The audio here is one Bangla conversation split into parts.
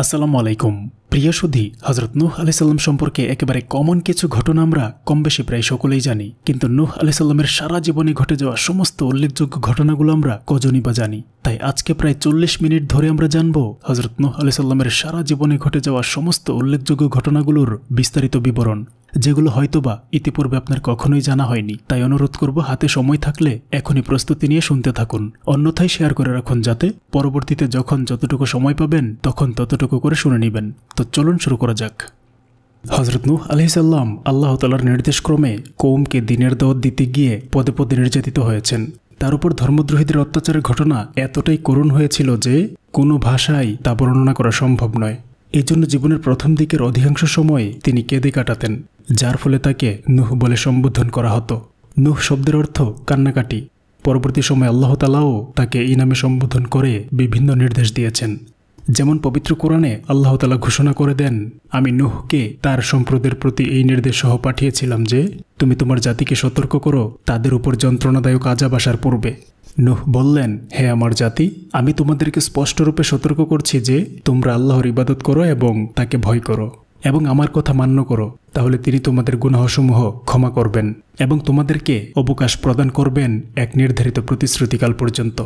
আসসালামু আলাইকুম। প্রিয় সুধী, হযরত নূহ আলাইহিস সালাম সম্পর্কে একেবারে কমন কিছু ঘটনা আমরা কম বেশি প্রায় সকলেই জানি, কিন্তু নূহ আলাইহিস সালামের সারা জীবনে ঘটে যাওয়া সমস্ত উল্লেখযোগ্য ঘটনাগুলো আমরা কজনই বা জানি। তাই আজকে প্রায় 40 মিনিট ধরে আমরা জানব হযরত নূহ আলাইহিস সালামের সারা জীবনে ঘটে যাওয়া সমস্ত উল্লেখযোগ্য ঘটনাগুলোর বিস্তারিত বিবরণ, যেগুলো হয়তোবা ইতিপূর্বে আপনার কখনোই জানা হয়নি। তাই অনুরোধ করব, হাতে সময় থাকলে এখনই প্রস্তুতি নিয়ে শুনতে থাকুন, অন্যথায় শেয়ার করে রাখুন, যাতে পরবর্তীতে যখন যতটুকু সময় পাবেন তখন ততটুকু করে শুনে নেবেন। তো চলুন শুরু করা যাক। হযরত নূহ আলাইহিস সালাম আল্লাহ তাআলার নির্দেশক্রমে কওমকে দ্বীনের দাওয়াত দিতে গিয়ে পদে পদে নির্যাতিত হয়েছেন। তার উপর ধর্মদ্রোহীদের অত্যাচারের ঘটনা এতটাই করুণ হয়েছিল যে কোনো ভাষায় তা বর্ণনা করা সম্ভব নয়। এই জন্য জীবনের প্রথম দিকের অধিকাংশ সময় তিনি কেঁদে কাটাতেন, যার ফলে তাকে নূহ বলে সম্বোধন করা হতো। নূহ শব্দের অর্থ কান্নাকাটি। পরবর্তী সময় আল্লাহ তাআলাও তাকে এই নামে সম্বোধন করে বিভিন্ন নির্দেশ দিয়েছেন। যেমন পবিত্র কোরআনে আল্লাহ তাআলা ঘোষণা করে দেন, আমি নূহকে তার সম্প্রদায়ের প্রতি এই নির্দেশ সহ পাঠিয়েছিলাম যে তুমি তোমার জাতিকে সতর্ক করো তাদের উপর যন্ত্রণাদায়ক আযাব আসার পূর্বে। নূহ বললেন, হে আমার জাতি, আমি তোমাদেরকে স্পষ্টরূপে সতর্ক করছি যে তোমরা আল্লাহর ইবাদত করো এবং তাকে ভয় করো এবং আমার কথা মান্য করো, তাহলে তিনি তোমাদের গুনাহসমূহ ক্ষমা করবেন এবং তোমাদেরকে অবকাশ প্রদান করবেন এক নির্ধারিত প্রতিশ্রুতিকাল পর্যন্ত।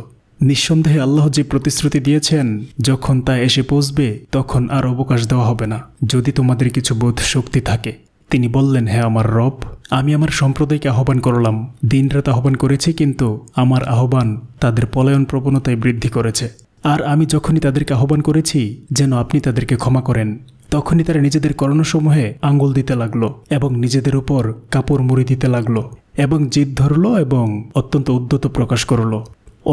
নিঃসন্দেহে আল্লাহ যে প্রতিশ্রুতি দিয়েছেন, যখন তা এসে পৌঁছবে তখন আর অবকাশ দেওয়া হবে না, যদি তোমাদের কিছু বোধ শক্তি থাকে। তিনি বললেন, হে আমার রব, আমি আমার সম্প্রদায়কে আহ্বান করলাম, দিনরাত আহ্বান করেছি, কিন্তু আমার আহ্বান তাদের পলায়ন প্রবণতায় বৃদ্ধি করেছে। আর আমি যখনই তাদেরকে আহ্বান করেছি যেন আপনি তাদেরকে ক্ষমা করেন, তখনই তারা নিজেদের কর্ণসমূহে আঙ্গুল দিতে লাগলো এবং নিজেদের উপর কাপড় মুড়ি দিতে লাগলো এবং জিদ ধরল এবং অত্যন্ত উদ্যত প্রকাশ করল।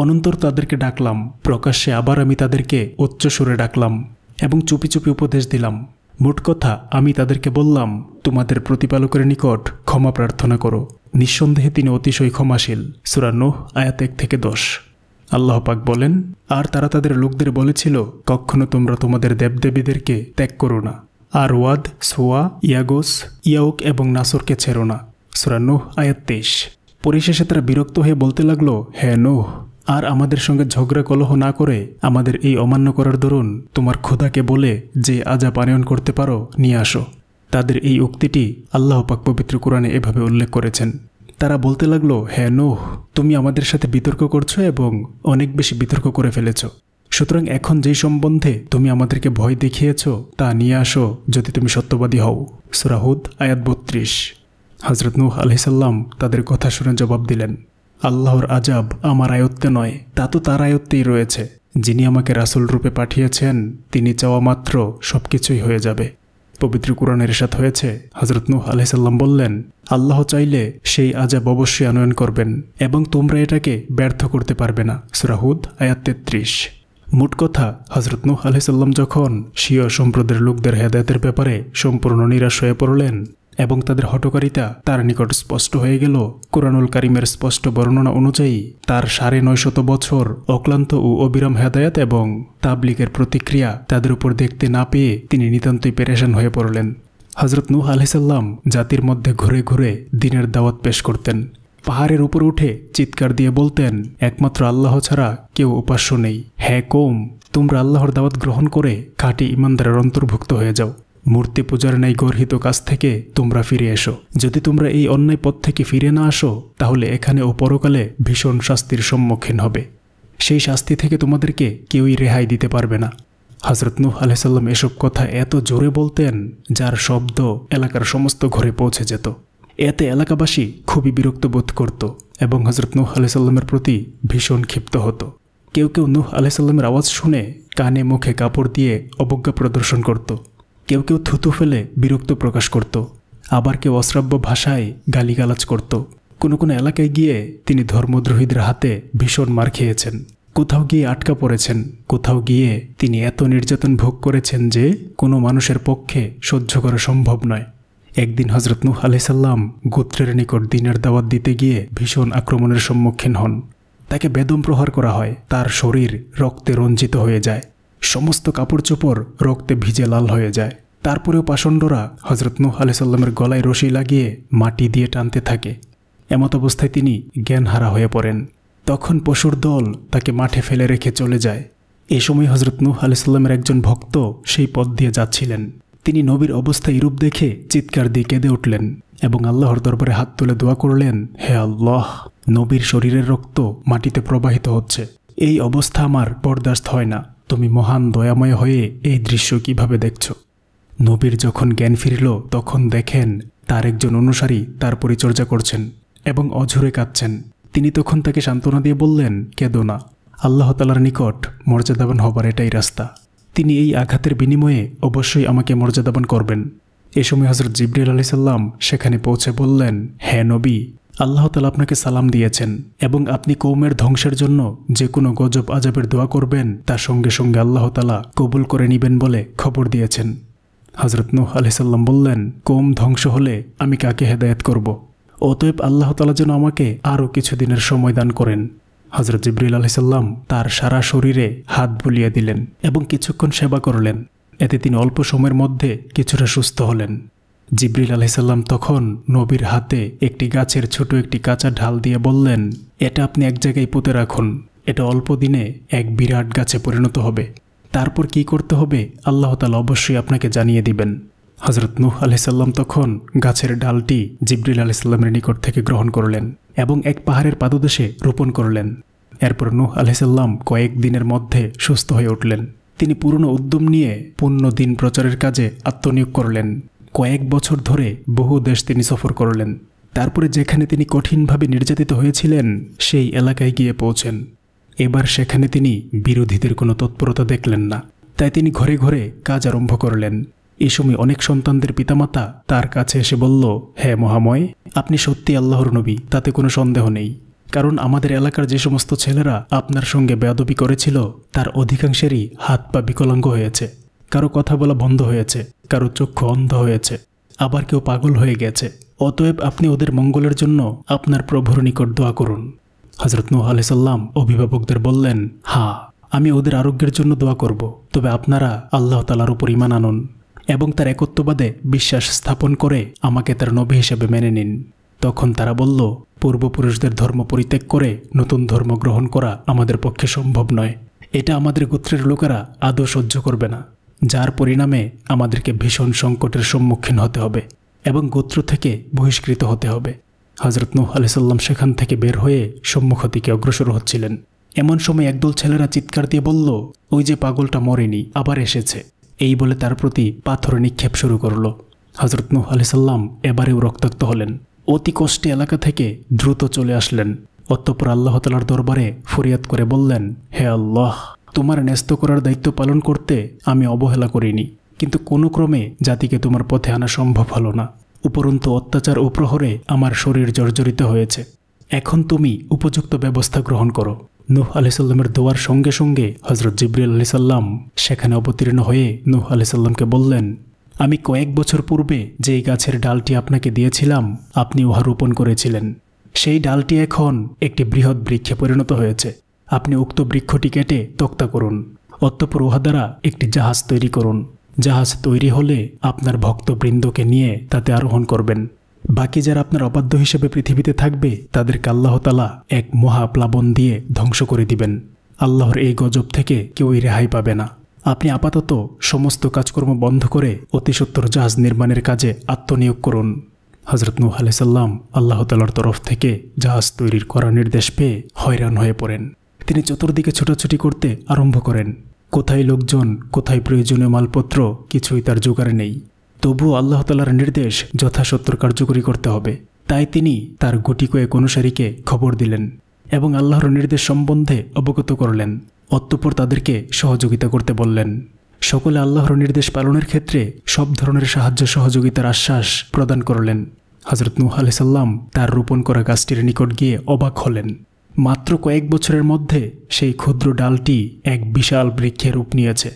অনন্তর তাদেরকে ডাকলাম, প্রকাশ্যে আবার আমি তাদেরকে উচ্চ সুরে ডাকলাম এবং চুপি চুপি উপদেশ দিলাম। মোট কথা, আমি তাদেরকে বললাম, তোমাদের প্রতিপালকের নিকট ক্ষমা প্রার্থনা করো, নিঃসন্দেহে তিনি অতিশয় ক্ষমাশীল। সূরা নূহ আয়াত 1 থেকে 10। আল্লাহ পাক বলেন, আর তারা তাদের লোকদের বলেছিল, কখনো তোমরা তোমাদের দেবদেবীদেরকে ত্যাগ করো না, আর ওয়াদ, সোয়া, ইয়াগুস, ইয়াউক এবং নাসরকে ছেড়ো না। সূরা নূহ আয়াত 23। পরিশেষে তারা বিরক্ত হয়ে বলতে লাগলো, হে নূহ, আর আমাদের সঙ্গে ঝগড়া কলহ না করে আমাদের এই অমান্য করার দরুন তোমার খোদাকে বলে যে আযাব আনয়ন করতে পারো নিয়ে আসো। তাদের এই উক্তিটি আল্লাহ পাক পবিত্র কোরআনে এভাবে উল্লেখ করেছেন। তারা বলতে লাগলো, হে নূহ, তুমি আমাদের সাথে বিতর্ক করছো এবং অনেক বেশি বিতর্ক করে ফেলেছ, সুতরাং এখন যেই সম্বন্ধে তুমি আমাদেরকে ভয় দেখিয়েছ তা নিয়ে আসো, যদি তুমি সত্যবাদী হও। সূরা হুদ আয়াত 32। হযরত নূহ আলাইহিস সালাম তাদের কথা শুনে জবাব দিলেন, আল্লাহর আযাব আমার আয়ত্তে নয়, তা তো তার আয়ত্তেই রয়েছে। যিনি আমাকে রাসূল রূপে পাঠিয়েছেন, তিনি চাওয়া মাত্র সবকিছুই হয়ে যাবে। পবিত্র কোরআনের ইরশাদ হয়েছে, হযরত নূহ আলাইহিস সালাম বললেন, আল্লাহ চাইলে সেই আযাব অবশ্যই আনয়ন করবেন এবং তোমরা এটাকে ব্যর্থ করতে পারবে না। সূরা হুদ আয়াত 33। মোট কথা, হযরত নূহ আলাইহিস সালাম যখন শিয়া সম্প্রদায়ের লোকদের হেদায়েতের ব্যাপারে সম্পূর্ণ নিরাশ হয়ে পড়লেন এবং তাদের হঠকারিতা তার নিকট স্পষ্ট হয়ে গেল, কুরআনুল কারীমের স্পষ্ট বর্ণনা অনুযায়ী তার 950 বছর অক্লান্ত ও অবিরাম হেদায়েত এবং তাবলীগের প্রতিক্রিয়া তাদের উপর দেখতে না পেয়ে তিনি নিতান্তই পেরেশান হয়ে পড়লেন। হযরত নূহ আলাইহিস সালাম জাতির মধ্যে ঘুরে ঘুরে দ্বীনের দাওয়াত পেশ করতেন। পাহাড়ের উপর উঠে চিৎকার দিয়ে বলতেন, একমাত্র আল্লাহ ছাড়া কেউ উপাস্য নেই। হে কওম, তোমরা আল্লাহর দাওয়াত গ্রহণ করে খাঁটি ঈমানদারের অন্তর্ভুক্ত হয়ে যাও। মূর্তি পূজার ন্যায় গর্হিত কাজ থেকে তোমরা ফিরে এসো। যদি তোমরা এই অন্যায় পথ থেকে ফিরে না আসো, তাহলে এখানে ও পরকালে ভীষণ শাস্তির সম্মুখীন হবে। সেই শাস্তি থেকে তোমাদেরকে কেউই রেহাই দিতে পারবে না। হযরত নূহ আলাইহিস সালাম এসব কথা এত জোরে বলতেন, যার শব্দ এলাকার সমস্ত ঘরে পৌঁছে যেত। এতে এলাকাবাসী খুবই বিরক্ত বোধ করত এবং হযরত নূহ আলাইহিস সালামের প্রতি ভীষণ ক্ষিপ্ত হতো। কেউ কেউ নূহ আলাইহিস সালামের আওয়াজ শুনে কানে মুখে কাপড় দিয়ে অবজ্ঞা প্রদর্শন করত, কেউ কেউ থুতু ফেলে বিরক্ত প্রকাশ করত, আবার কেউ অশ্রাব্য ভাষায় গালিগালাজ করত। কোনো কোনো এলাকায় গিয়ে তিনি ধর্মদ্রোহীদের হাতে ভীষণ মার খেয়েছেন, কোথাও গিয়ে আটকা পড়েছেন, কোথাও গিয়ে তিনি এত নির্যাতন ভোগ করেছেন যে কোনো মানুষের পক্ষে সহ্য করা সম্ভব নয়। একদিন হযরত নূহ আলাইহিস সালাম গোত্রের নিকট দ্বীনের দাওয়াত দিতে গিয়ে ভীষণ আক্রমণের সম্মুখীন হন। তাকে বেদম প্রহার করা হয়, তার শরীর রক্তে রঞ্জিত হয়ে যায়, সমস্ত কাপড় চোপড় রক্তে ভিজে লাল হয়ে যায়। তারপরেও পাষণ্ডরা হযরত নূহ আলাইহিস সালামের গলায় রশি লাগিয়ে মাটি দিয়ে টানতে থাকে। এমত অবস্থায় তিনি জ্ঞানহারা হয়ে পড়েন। তখন পশুর দল তাকে মাঠে ফেলে রেখে চলে যায়। এ সময় হযরত নূহ আলাইহিস সালামের একজন ভক্ত সেই পথ দিয়ে যাচ্ছিলেন। তিনি নবীর অবস্থা এরূপ দেখে চিৎকার দিয়ে কেঁদে উঠলেন এবং আল্লাহর দরবারে হাত তুলে দোয়া করলেন, হে আল্লাহ, নবীর শরীরের রক্ত মাটিতে প্রবাহিত হচ্ছে। এই অবস্থা আমার বরদাস্ত হয় না। তুমি মহান দয়াময় হয়ে এই দৃশ্য কিভাবে দেখছ? নবীর যখন জ্ঞান ফিরল তখন দেখেন তার একজন অনুসারী তার পরিচর্যা করছেন এবং অঝরে কাঁদছেন। তিনি তখন তাকে সান্ত্বনা দিয়ে বললেন, কেঁদো না, আল্লাহ তাআলার নিকট মর্যাদাবান হবার এটাই রাস্তা। তিনি এই আঘাতের বিনিময়ে অবশ্যই আমাকে মর্যাদাবান করবেন। এ সময় হযরত জিবরিল আলাইহিস সালাম সেখানে পৌঁছে বললেন, হে নবী, আল্লাহ তাআলা আপনাকে সালাম দিয়েছেন এবং আপনি কওমের ধ্বংসের জন্য যে কোনো গজব আযাবের দোয়া করবেন তার সঙ্গে সঙ্গে আল্লাহ তাআলা কবুল করে নেবেন বলে খবর দিয়েছেন। হযরত নূহ আলাইহিস সালাম বললেন, কওম ধ্বংস হলে আমি কাকে হেদায়েত করব? অতএব আল্লাহ তাআলা যেন আমাকে আরও কিছুদিনের সময় দান করেন। হযরত জিবরিল আলাইহিস সালাম তার সারা শরীরে হাত বুলিয়ে দিলেন এবং কিছুক্ষণ সেবা করলেন। এতে তিনি অল্প সময়ের মধ্যে কিছুটা সুস্থ হলেন। জিবরিল আলাইহিস সালাম তখন নবীর হাতে একটি গাছের ছোট একটি কাঁচা ঢাল দিয়ে বললেন, এটা আপনি এক জায়গায় পুঁতে রাখুন। এটা অল্প দিনে এক বিরাট গাছে পরিণত হবে। তারপর কি করতে হবে আল্লাহ তাআলা অবশ্যই আপনাকে জানিয়ে দিবেন। হযরত নূহ আলাইহিস সালাম তখন গাছের ডালটি জিবরিল আলাইহিস সালামের নিকট থেকে গ্রহণ করলেন এবং এক পাহাড়ের পাদদেশে রোপণ করলেন। এরপর নূহ আলাইহিস সালাম কয়েক দিনের মধ্যে সুস্থ হয়ে উঠলেন। তিনি পুরনো উদ্যম নিয়ে পূর্ণ দিন প্রচারের কাজে আত্মনিয়োগ করলেন। কয়েক বছর ধরে বহু দেশ তিনি সফর করলেন। তারপরে যেখানে তিনি কঠিনভাবে নির্যাতিত হয়েছিলেন সেই এলাকায় গিয়ে পৌঁছেন। এবার সেখানে তিনি বিরোধীদের কোনো তৎপরতা দেখলেন না, তাই তিনি ঘরে ঘরে কাজ আরম্ভ করলেন। এই সময় অনেক সন্তানদের পিতামাতা তার কাছে এসে বলল, হে মহাময়, আপনি সত্যি আল্লাহর নবী, তাতে কোনো সন্দেহ নেই। কারণ আমাদের এলাকার যে সমস্ত ছেলেরা আপনার সঙ্গে বেয়াদবি করেছিল তার অধিকাংশেরই হাত পা বিকলাঙ্গ হয়েছে, কারো কথা বলা বন্ধ হয়েছে, কারো চক্ষু অন্ধ হয়েছে, আবার কেউ পাগল হয়ে গেছে। অতএব আপনি ওদের মঙ্গলের জন্য আপনার প্রভুর নিকট দোয়া করুন। হযরত নূহ আলাইহিস সালাম অভিভাবকদের বললেন, হ্যাঁ, আমি ওদের আরোগ্যের জন্য দোয়া করব, তবে আপনারা আল্লাহ তাআলার উপর ঈমান আনুন এবং তার একত্ববাদে বিশ্বাস স্থাপন করে আমাকে তার নবী হিসেবে মেনে নিন। তখন তারা বলল, পূর্বপুরুষদের ধর্ম পরিত্যাগ করে নতুন ধর্ম গ্রহণ করা আমাদের পক্ষে সম্ভব নয়। এটা আমাদের গোত্রের লোকেরা আদৌ সহ্য করবে না, যার পরিণামে আমাদেরকে ভীষণ সংকটের সম্মুখীন হতে হবে এবং গোত্র থেকে বহিষ্কৃত হতে হবে। হযরত নূহ আলাইহিস সালাম সেখান থেকে বের হয়ে সম্মুখ দিকে অগ্রসর হচ্ছিলেন। এমন সময় একদল ছেলেরা চিৎকার দিয়ে বলল, ওই যে পাগলটা মরেনি, আবার এসেছে। এই বলে তার প্রতি পাথর নিক্ষেপ শুরু করল। হযরত নূহ আলাইহিস সালাম এবারেও রক্তাক্ত হলেন। অতি কষ্টে এলাকা থেকে দ্রুত চলে আসলেন। অতঃপর আল্লাহ তাআলার দরবারে ফরিয়াদ করে বললেন, হে আল্লাহ, তোমার ন্যস্ত করার দায়িত্ব পালন করতে আমি অবহেলা করিনি, কিন্তু কোনো ক্রমে জাতিকে তোমার পথে আনা সম্ভব হলো না। উপরন্তু অত্যাচার ও প্রহরে আমার শরীর জর্জরিত হয়েছে। এখন তুমি উপযুক্ত ব্যবস্থা গ্রহণ করো। নূহ আলাইহিস সালামের দোয়ার সঙ্গে সঙ্গে হযরত জিবরিল আলাইহিস সালাম সেখানে অবতীর্ণ হয়ে নূহ আলাইহিস সালামকে বললেন, আমি কয়েক বছর পূর্বে যেই গাছের ডালটি আপনাকে দিয়েছিলাম আপনি উহা রোপণ করেছিলেন। সেই ডালটি এখন একটি বৃহৎ বৃক্ষে পরিণত হয়েছে। আপনি উক্ত বৃক্ষটি কেটে তক্তা করুন, অতঃপর উহা দ্বারা একটি জাহাজ তৈরি করুন। জাহাজ তৈরি হলে আপনার ভক্তবৃন্দকে নিয়ে তাতে আরোহণ করবেন। বাকি যারা আপনার অবাধ্য হিসেবে পৃথিবীতে থাকবে তাদেরকে আল্লাহ তাআলা এক মহাপ্লাবন দিয়ে ধ্বংস করে দিবেন। আল্লাহর এই গজব থেকে কেউই রেহাই পাবে না। আপনি আপাতত সমস্ত কাজকর্ম বন্ধ করে অতি সত্বর জাহাজ নির্মাণের কাজে আত্মনিয়োগ করুন। হযরত নূহ আলাইহিস সালাম আল্লাহ তাআলার তরফ থেকে জাহাজ তৈরির করা নির্দেশ পেয়ে হয়রান হয়ে পড়েন। তিনি চতুর্দিকে ছোটাছুটি করতে আরম্ভ করেন। কোথায় লোকজন, কোথায় প্রয়োজনীয় মালপত্র, কিছুই তার জোগাড় নেই। তবুও আল্লাহ তাআলার নির্দেশ যথাসত্বর কার্যকরী করতে হবে। তাই তিনি তার গুটি কয়েক অনুসারীকে খবর দিলেন এবং আল্লাহর নির্দেশ সম্বন্ধে অবগত করলেন। অতঃপর তাদেরকে সহযোগিতা করতে বললেন। সকলে আল্লাহর নির্দেশ পালনের ক্ষেত্রে সব ধরনের সাহায্য সহযোগিতার আশ্বাস প্রদান করলেন। হযরত নূহ আলাইহিস সালাম তার রোপণ করা গাছটির নিকট গিয়ে অবাক হলেন। মাত্র কয়েক বছরের মধ্যে সেই ক্ষুদ্র ডালটি এক বিশাল বৃক্ষে রূপ নিয়েছে।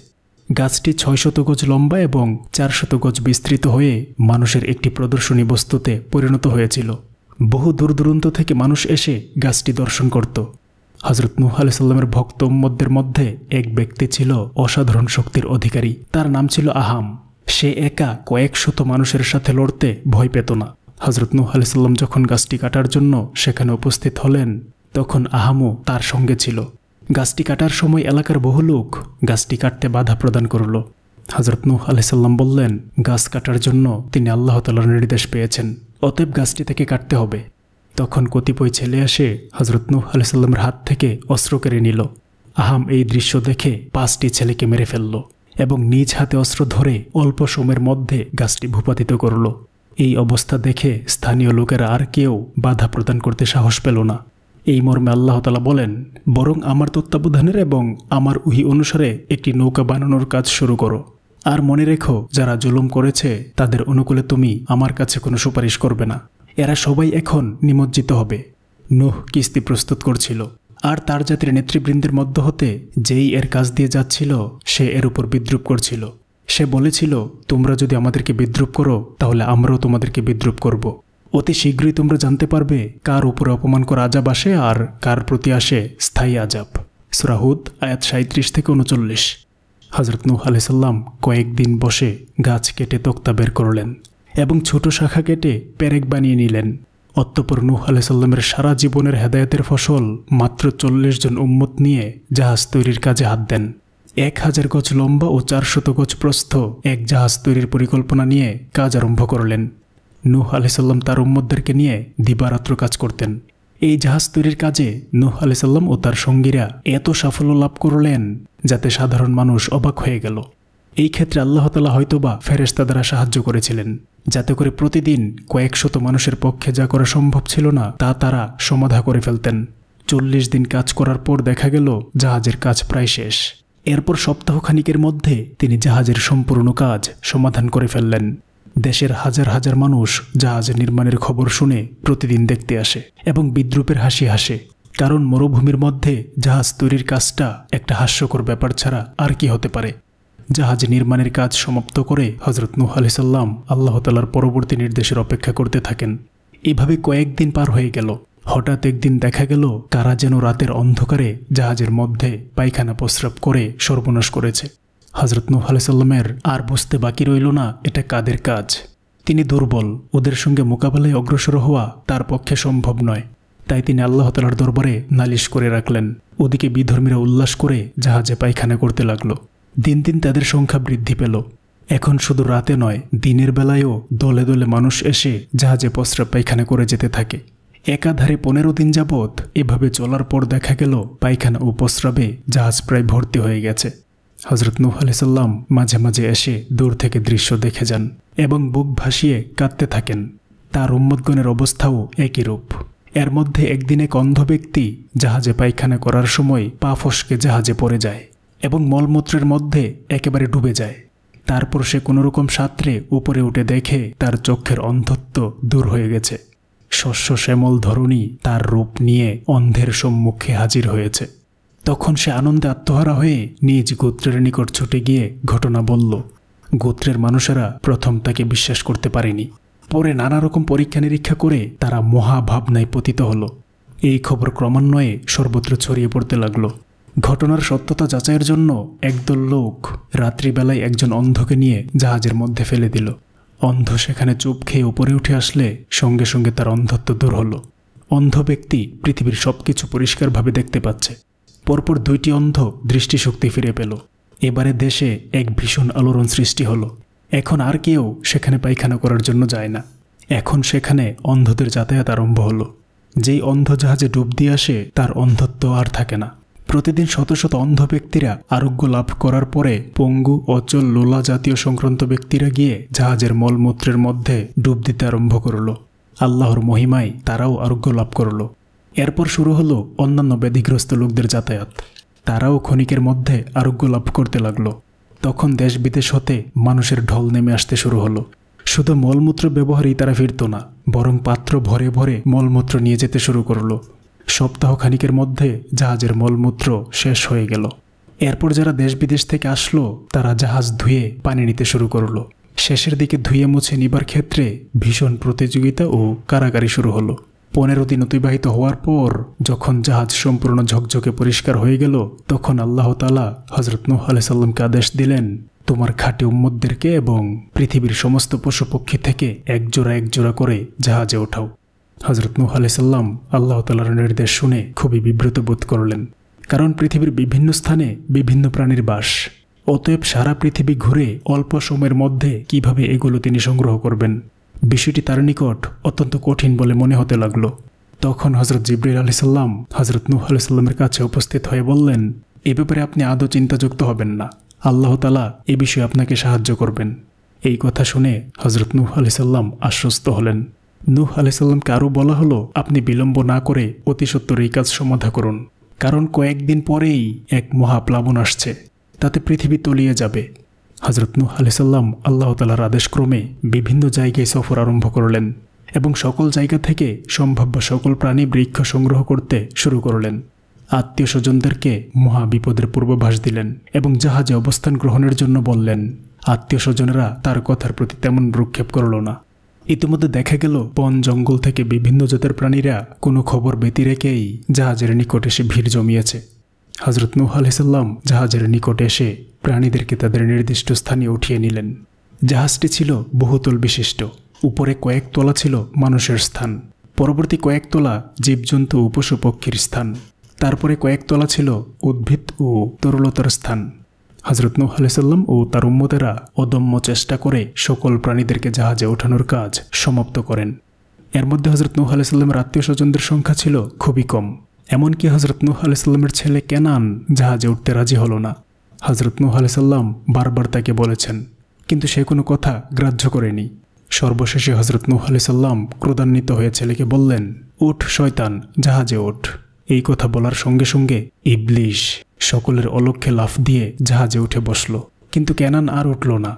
গাছটি 600 গজ লম্বা এবং 400 গজ বিস্তৃত হয়ে মানুষের একটি প্রদর্শনী বস্তুতে পরিণত হয়েছিল। বহু দূর দূরান্ত থেকে মানুষ এসে গাছটি দর্শন করত। হযরত নূহ আলাইহিস সালামের ভক্ত উম্মতদের মধ্যে এক ব্যক্তি ছিল অসাধারণ শক্তির অধিকারী। তার নাম ছিল আহাম। সে একা কয়েক শত মানুষের সাথে লড়তে ভয় পেত না। হযরত নূহ আলাইহিস সালাম যখন গাছটি কাটার জন্য সেখানে উপস্থিত হলেন তখন আহামও তার সঙ্গে ছিল। গাছটি কাটার সময় এলাকার বহু লোক গাছটি কাটতে বাধা প্রদান করল। হযরত নূহ আলাইহিস সালাম বললেন, গাছ কাটার জন্য তিনি আল্লাহ তাআলার নির্দেশ পেয়েছেন, অতএব গাছটি থেকে কাটতে হবে। তখন কতিপয় ছেলে এসে হযরত নূহ আলাইহিস সালামের হাত থেকে অস্ত্র কেড়ে নিল। আহাম এই দৃশ্য দেখে 5টি ছেলেকে মেরে ফেলল এবং নিজ হাতে অস্ত্র ধরে অল্প সময়ের মধ্যে গাছটি ভূপাতিত করল। এই অবস্থা দেখে স্থানীয় লোকেরা আর কেউ বাধা প্রদান করতে সাহস পেল না। এই মর্মে আল্লাহ তাআলা বলেন, বরং আমার তত্ত্বাবধানের এবং আমার ওহী অনুসারে একটি নৌকা বানানোর কাজ শুরু করো। আর মনে রেখো, যারা জুলুম করেছে তাদের অনুকূলে তুমি আমার কাছে কোনো সুপারিশ করবে না। এরা সবাই এখন নিমজ্জিত হবে। নূহ কিস্তি প্রস্তুত করছিল, আর তার জাতির নেতৃবৃন্দের মধ্য হতে যেই এর কাজ দিয়ে যাচ্ছিল সে এর উপর বিদ্রূপ করছিল। সে বলেছিল, তোমরা যদি আমাদেরকে বিদ্রূপ করো তাহলে আমরাও তোমাদেরকে বিদ্রূপ করব। অতি শীঘ্রই তোমরা জানতে পারবে কার উপরে অপমান করা আযাব আসে আর কার প্রতি আসে স্থায়ী আযাব। সূরা হুদ আয়াত 37 থেকে 39। হযরত নূহ আলাইহিস সালাম কয়েকদিন বসে গাছ কেটে তক্তা বের করলেন এবং ছোট শাখা কেটে পেরেক বানিয়ে নিলেন। অতঃপর নূহ আলাইহিস সালামের সারা জীবনের হেদায়েতের ফসল মাত্র 40 জন উম্মত নিয়ে জাহাজ তৈরির কাজে হাত দেন। 1000 গজ লম্বা ও 400 গজ প্রস্থ এক জাহাজ তৈরির পরিকল্পনা নিয়ে কাজ আরম্ভ করলেন। নূহ আলাইহিস সালাম তার উম্মতদেরকে নিয়ে দিবারাত্র কাজ করতেন। এই জাহাজ তৈরির কাজে নূহ আলাইহিস সালাম ও তার সঙ্গীরা এত সাফল্য লাভ করলেন যাতে সাধারণ মানুষ অবাক হয়ে গেল। এই ক্ষেত্রে আল্লাহ তাআলা হয়তোবা ফেরেশতা দ্বারা সাহায্য করেছিলেন, যাতে করে প্রতিদিন কয়েক শত মানুষের পক্ষে যা করা সম্ভব ছিল না তা তারা সমাধা করে ফেলতেন। 40 দিন কাজ করার পর দেখা গেল জাহাজের কাজ প্রায় শেষ। এরপর সপ্তাহখানিকের মধ্যে তিনি জাহাজের সম্পূর্ণ কাজ সমাধান করে ফেললেন। দেশের হাজার হাজার মানুষ জাহাজ নির্মাণের খবর শুনে প্রতিদিন দেখতে আসে এবং বিদ্রূপের হাসি হাসে, কারণ মরুভূমির মধ্যে জাহাজ তৈরির কাজটা একটা হাস্যকর ব্যাপার ছাড়া আর কি হতে পারে। জাহাজ নির্মাণের কাজ সমাপ্ত করে হযরত নূহ আলাইহিস সালাম আল্লাহ তাআলার পরবর্তী নির্দেশের অপেক্ষা করতে থাকেন। এভাবে কয়েকদিন পার হয়ে গেল। হঠাৎ একদিন দেখা গেল কারা যেন রাতের অন্ধকারে জাহাজের মধ্যে পায়খানা প্রস্রাব করে সর্বনাশ করেছে। হযরত নূহ আলাইহিস সালামের আর বুঝতে বাকি রইল না এটা কাদের কাজ। তিনি দুর্বল, ওদের সঙ্গে মোকাবেলায় অগ্রসর হওয়া তার পক্ষে সম্ভব নয়। তাই তিনি আল্লাহ তাআলার দরবারে নালিশ করে রাখলেন। ওদিকে বিধর্মীরা উল্লাস করে জাহাজে পায়খানা করতে লাগলো। দিন দিন তাদের সংখ্যা বৃদ্ধি পেল। এখন শুধু রাতে নয়, দিনের বেলায়ও দলে দলে মানুষ এসে জাহাজে প্রস্রাব পায়খানা করে যেতে থাকে। একাধারে 15 দিন যাবৎ এভাবে চলার পর দেখা গেল পায়খানা ও প্রস্রাবে জাহাজ প্রায় ভর্তি হয়ে গেছে। হযরত নূহ আলাইহিস সালাম মাঝে মাঝে এসে দূর থেকে দৃশ্য দেখে যান এবং বুক ভাসিয়ে কাঁদতে থাকেন। তার উম্মতগণের অবস্থাও একই রূপ। এর মধ্যে একদিন এক অন্ধ ব্যক্তি জাহাজে পায়খানা করার সময় পা ফসকে জাহাজে পড়ে যায় এবং মলমূত্রের মধ্যে একেবারে ডুবে যায়। তারপর সে কোনোরকম সাঁতরে উপরে উঠে দেখে তার চোখের অন্ধত্ব দূর হয়ে গেছে। শস্য শ্যামল ধরণী তার রূপ নিয়ে অন্ধের সম্মুখে হাজির হয়েছে। তখন সে আনন্দে আত্মহারা হয়ে নিজ গোত্রের নিকট ছুটে গিয়ে ঘটনা বলল। গোত্রের মানুষেরা প্রথম তাকে বিশ্বাস করতে পারেনি। পরে নানা রকম পরীক্ষা নিরীক্ষা করে তারা মহাভাবনায় পতিত হল। এই খবর ক্রমান্বয়ে সর্বত্র ছড়িয়ে পড়তে লাগলো। ঘটনার সত্যতা যাচাইয়ের জন্য একদল লোক রাত্রিবেলায় একজন অন্ধকে নিয়ে জাহাজের মধ্যে ফেলে দিল। অন্ধ সেখানে চুপ খেয়ে উপরে উঠে আসলে সঙ্গে সঙ্গে তার অন্ধত্ব দূর হলো। অন্ধ ব্যক্তি পৃথিবীর সবকিছু পরিষ্কারভাবে দেখতে পাচ্ছে। পরপর 2টি অন্ধ দৃষ্টিশক্তি ফিরে পেল। এবারে দেশে এক ভীষণ আলোড়ন সৃষ্টি হলো। এখন আর কেউ সেখানে পায়খানা করার জন্য যায় না। এখন সেখানে অন্ধদের যাতায়াত আরম্ভ হলো। যেই অন্ধ জাহাজে ডুব দিয়ে আসে তার অন্ধত্ব আর থাকে না। প্রতিদিন শত শত অন্ধ ব্যক্তিরা আরোগ্য লাভ করার পরে পঙ্গু, অচল, লোলা জাতীয় সংক্রান্ত ব্যক্তিরা গিয়ে জাহাজের মলমূত্রের মধ্যে ডুব দিতে আরম্ভ করল। আল্লাহর মহিমায় তারাও আরোগ্য লাভ করল। এরপর শুরু হলো অন্যান্য ব্যাধিগ্রস্ত লোকদের যাতায়াত। তারাও ক্ষণিকের মধ্যে আরোগ্য লাভ করতে লাগলো। তখন দেশ বিদেশ হতে মানুষের ঢল নেমে আসতে শুরু হলো। শুধু মলমূত্র ব্যবহারেই তারা ফিরত না, বরং পাত্র ভরে ভরে মলমূত্র নিয়ে যেতে শুরু করলো। সপ্তাহখানিকের মধ্যে জাহাজের মলমূত্র শেষ হয়ে গেল। এরপর যারা দেশ বিদেশ থেকে আসলো তারা জাহাজ ধুয়ে পানি নিতে শুরু করলো। শেষের দিকে ধুয়ে মুছে নিবার ক্ষেত্রে ভীষণ প্রতিযোগিতা ও কারাকারি শুরু হলো। 15 দিন অতিবাহিত হওয়ার পর যখন জাহাজ সম্পূর্ণ ঝকঝকে পরিষ্কার হয়ে গেল, তখন আল্লাহ তাআলা হযরত নূহ আলাইহিস সালামকে আদেশ দিলেন, তোমার খাঁটি উম্মতদেরকে এবং পৃথিবীর সমস্ত পশু পক্ষী থেকে এক জোড়া করে জাহাজে ওঠাও। হযরত নূহ আলাইহিস সালাম আল্লাহ তাআলার নির্দেশ শুনে খুবই বিব্রত বোধ করলেন, কারণ পৃথিবীর বিভিন্ন স্থানে বিভিন্ন প্রাণীর বাস। অতএব সারা পৃথিবী ঘুরে অল্প সময়ের মধ্যে কিভাবে এগুলো তিনি সংগ্রহ করবেন, বিষয়টি তার নিকট অত্যন্ত কঠিন বলে মনে হতে লাগলো। তখন হজরত জিবরাইল আলাইহিস সালাম হজরত নূহ আলাইহিস সালামের কাছে উপস্থিত হয়ে বললেন, এ ব্যাপারে আপনি আদৌ চিন্তাযুক্ত হবেন না, আল্লাহ তাআলা এ বিষয়ে আপনাকে সাহায্য করবেন। এই কথা শুনে হজরত নূহ আলাইহিস সালাম আশ্বস্ত হলেন। নূহ আলাইহিস সালামকে আরও বলা হলো, আপনি বিলম্ব না করে অতি সত্বর এই কাজ সমাধা করুন, কারণ কয়েকদিন পরেই এক মহাপ্লাবন আসছে, তাতে পৃথিবী তলিয়ে যাবে। হজরত নূহ আলাইহিস সালাম আল্লাহ তাআলার আদেশক্রমে বিভিন্ন জায়গায় সফর আরম্ভ করলেন এবং সকল জায়গা থেকে সম্ভাব্য সকল প্রাণী বৃক্ষ সংগ্রহ করতে শুরু করলেন। আত্মীয় স্বজনদেরকে মহা বিপদের পূর্বাভাস দিলেন এবং জাহাজে অবস্থান গ্রহণের জন্য বললেন। আত্মীয় স্বজনেরা তার কথার প্রতি তেমন ভ্রুক্ষেপ করল না। ইতিমধ্যে দেখা গেল বন জঙ্গল থেকে বিভিন্ন জাতের প্রাণীরা কোনো খবর ব্যতি রেখেই জাহাজের নিকট এসে ভিড় জমিয়েছে। হজরত নূহ আলাইহিস সালাম জাহাজের নিকট এসে প্রাণীদেরকে তাদের নির্দিষ্ট স্থানে উঠিয়ে নিলেন। জাহাজটি ছিল বহুতল বিশিষ্ট, উপরে কয়েক তলা ছিল মানুষের স্থান, পরবর্তী কয়েক তলা জীবজন্তু ও পশু পক্ষীর স্থান, তারপরে কয়েক তলা ছিল উদ্ভিদ ও তরলতার স্থান। হজরত নূহ আলাইহিস সালাম ও তার উম্মতেরা অদম্য চেষ্টা করে সকল প্রাণীদেরকে জাহাজে ওঠানোর কাজ সমাপ্ত করেন। এর মধ্যে হজরত নূহ আলাইহিস সালামের আত্মীয় স্বজনদের সংখ্যা ছিল খুবই কম। এমনকি হজরত নূহ আলাইহিস সালামের ছেলে কেনান জাহাজে উঠতে রাজি হল না। হজরত নূহ আলাইহিস সালাম বারবার তাকে বলেছেন, কিন্তু সে কোনো কথা গ্রাহ্য করেনি। সর্বশেষে হজরত নূহ আলাইহিস সালাম ক্রোধান্বিত হয়ে ছেলেকে বললেন, উঠ শয়তান, জাহাজে ওঠ। এই কথা বলার সঙ্গে সঙ্গে ইবলিশ সকলের অলক্ষ্যে লাফ দিয়ে জাহাজে উঠে বসল, কিন্তু কেনান আর উঠল না।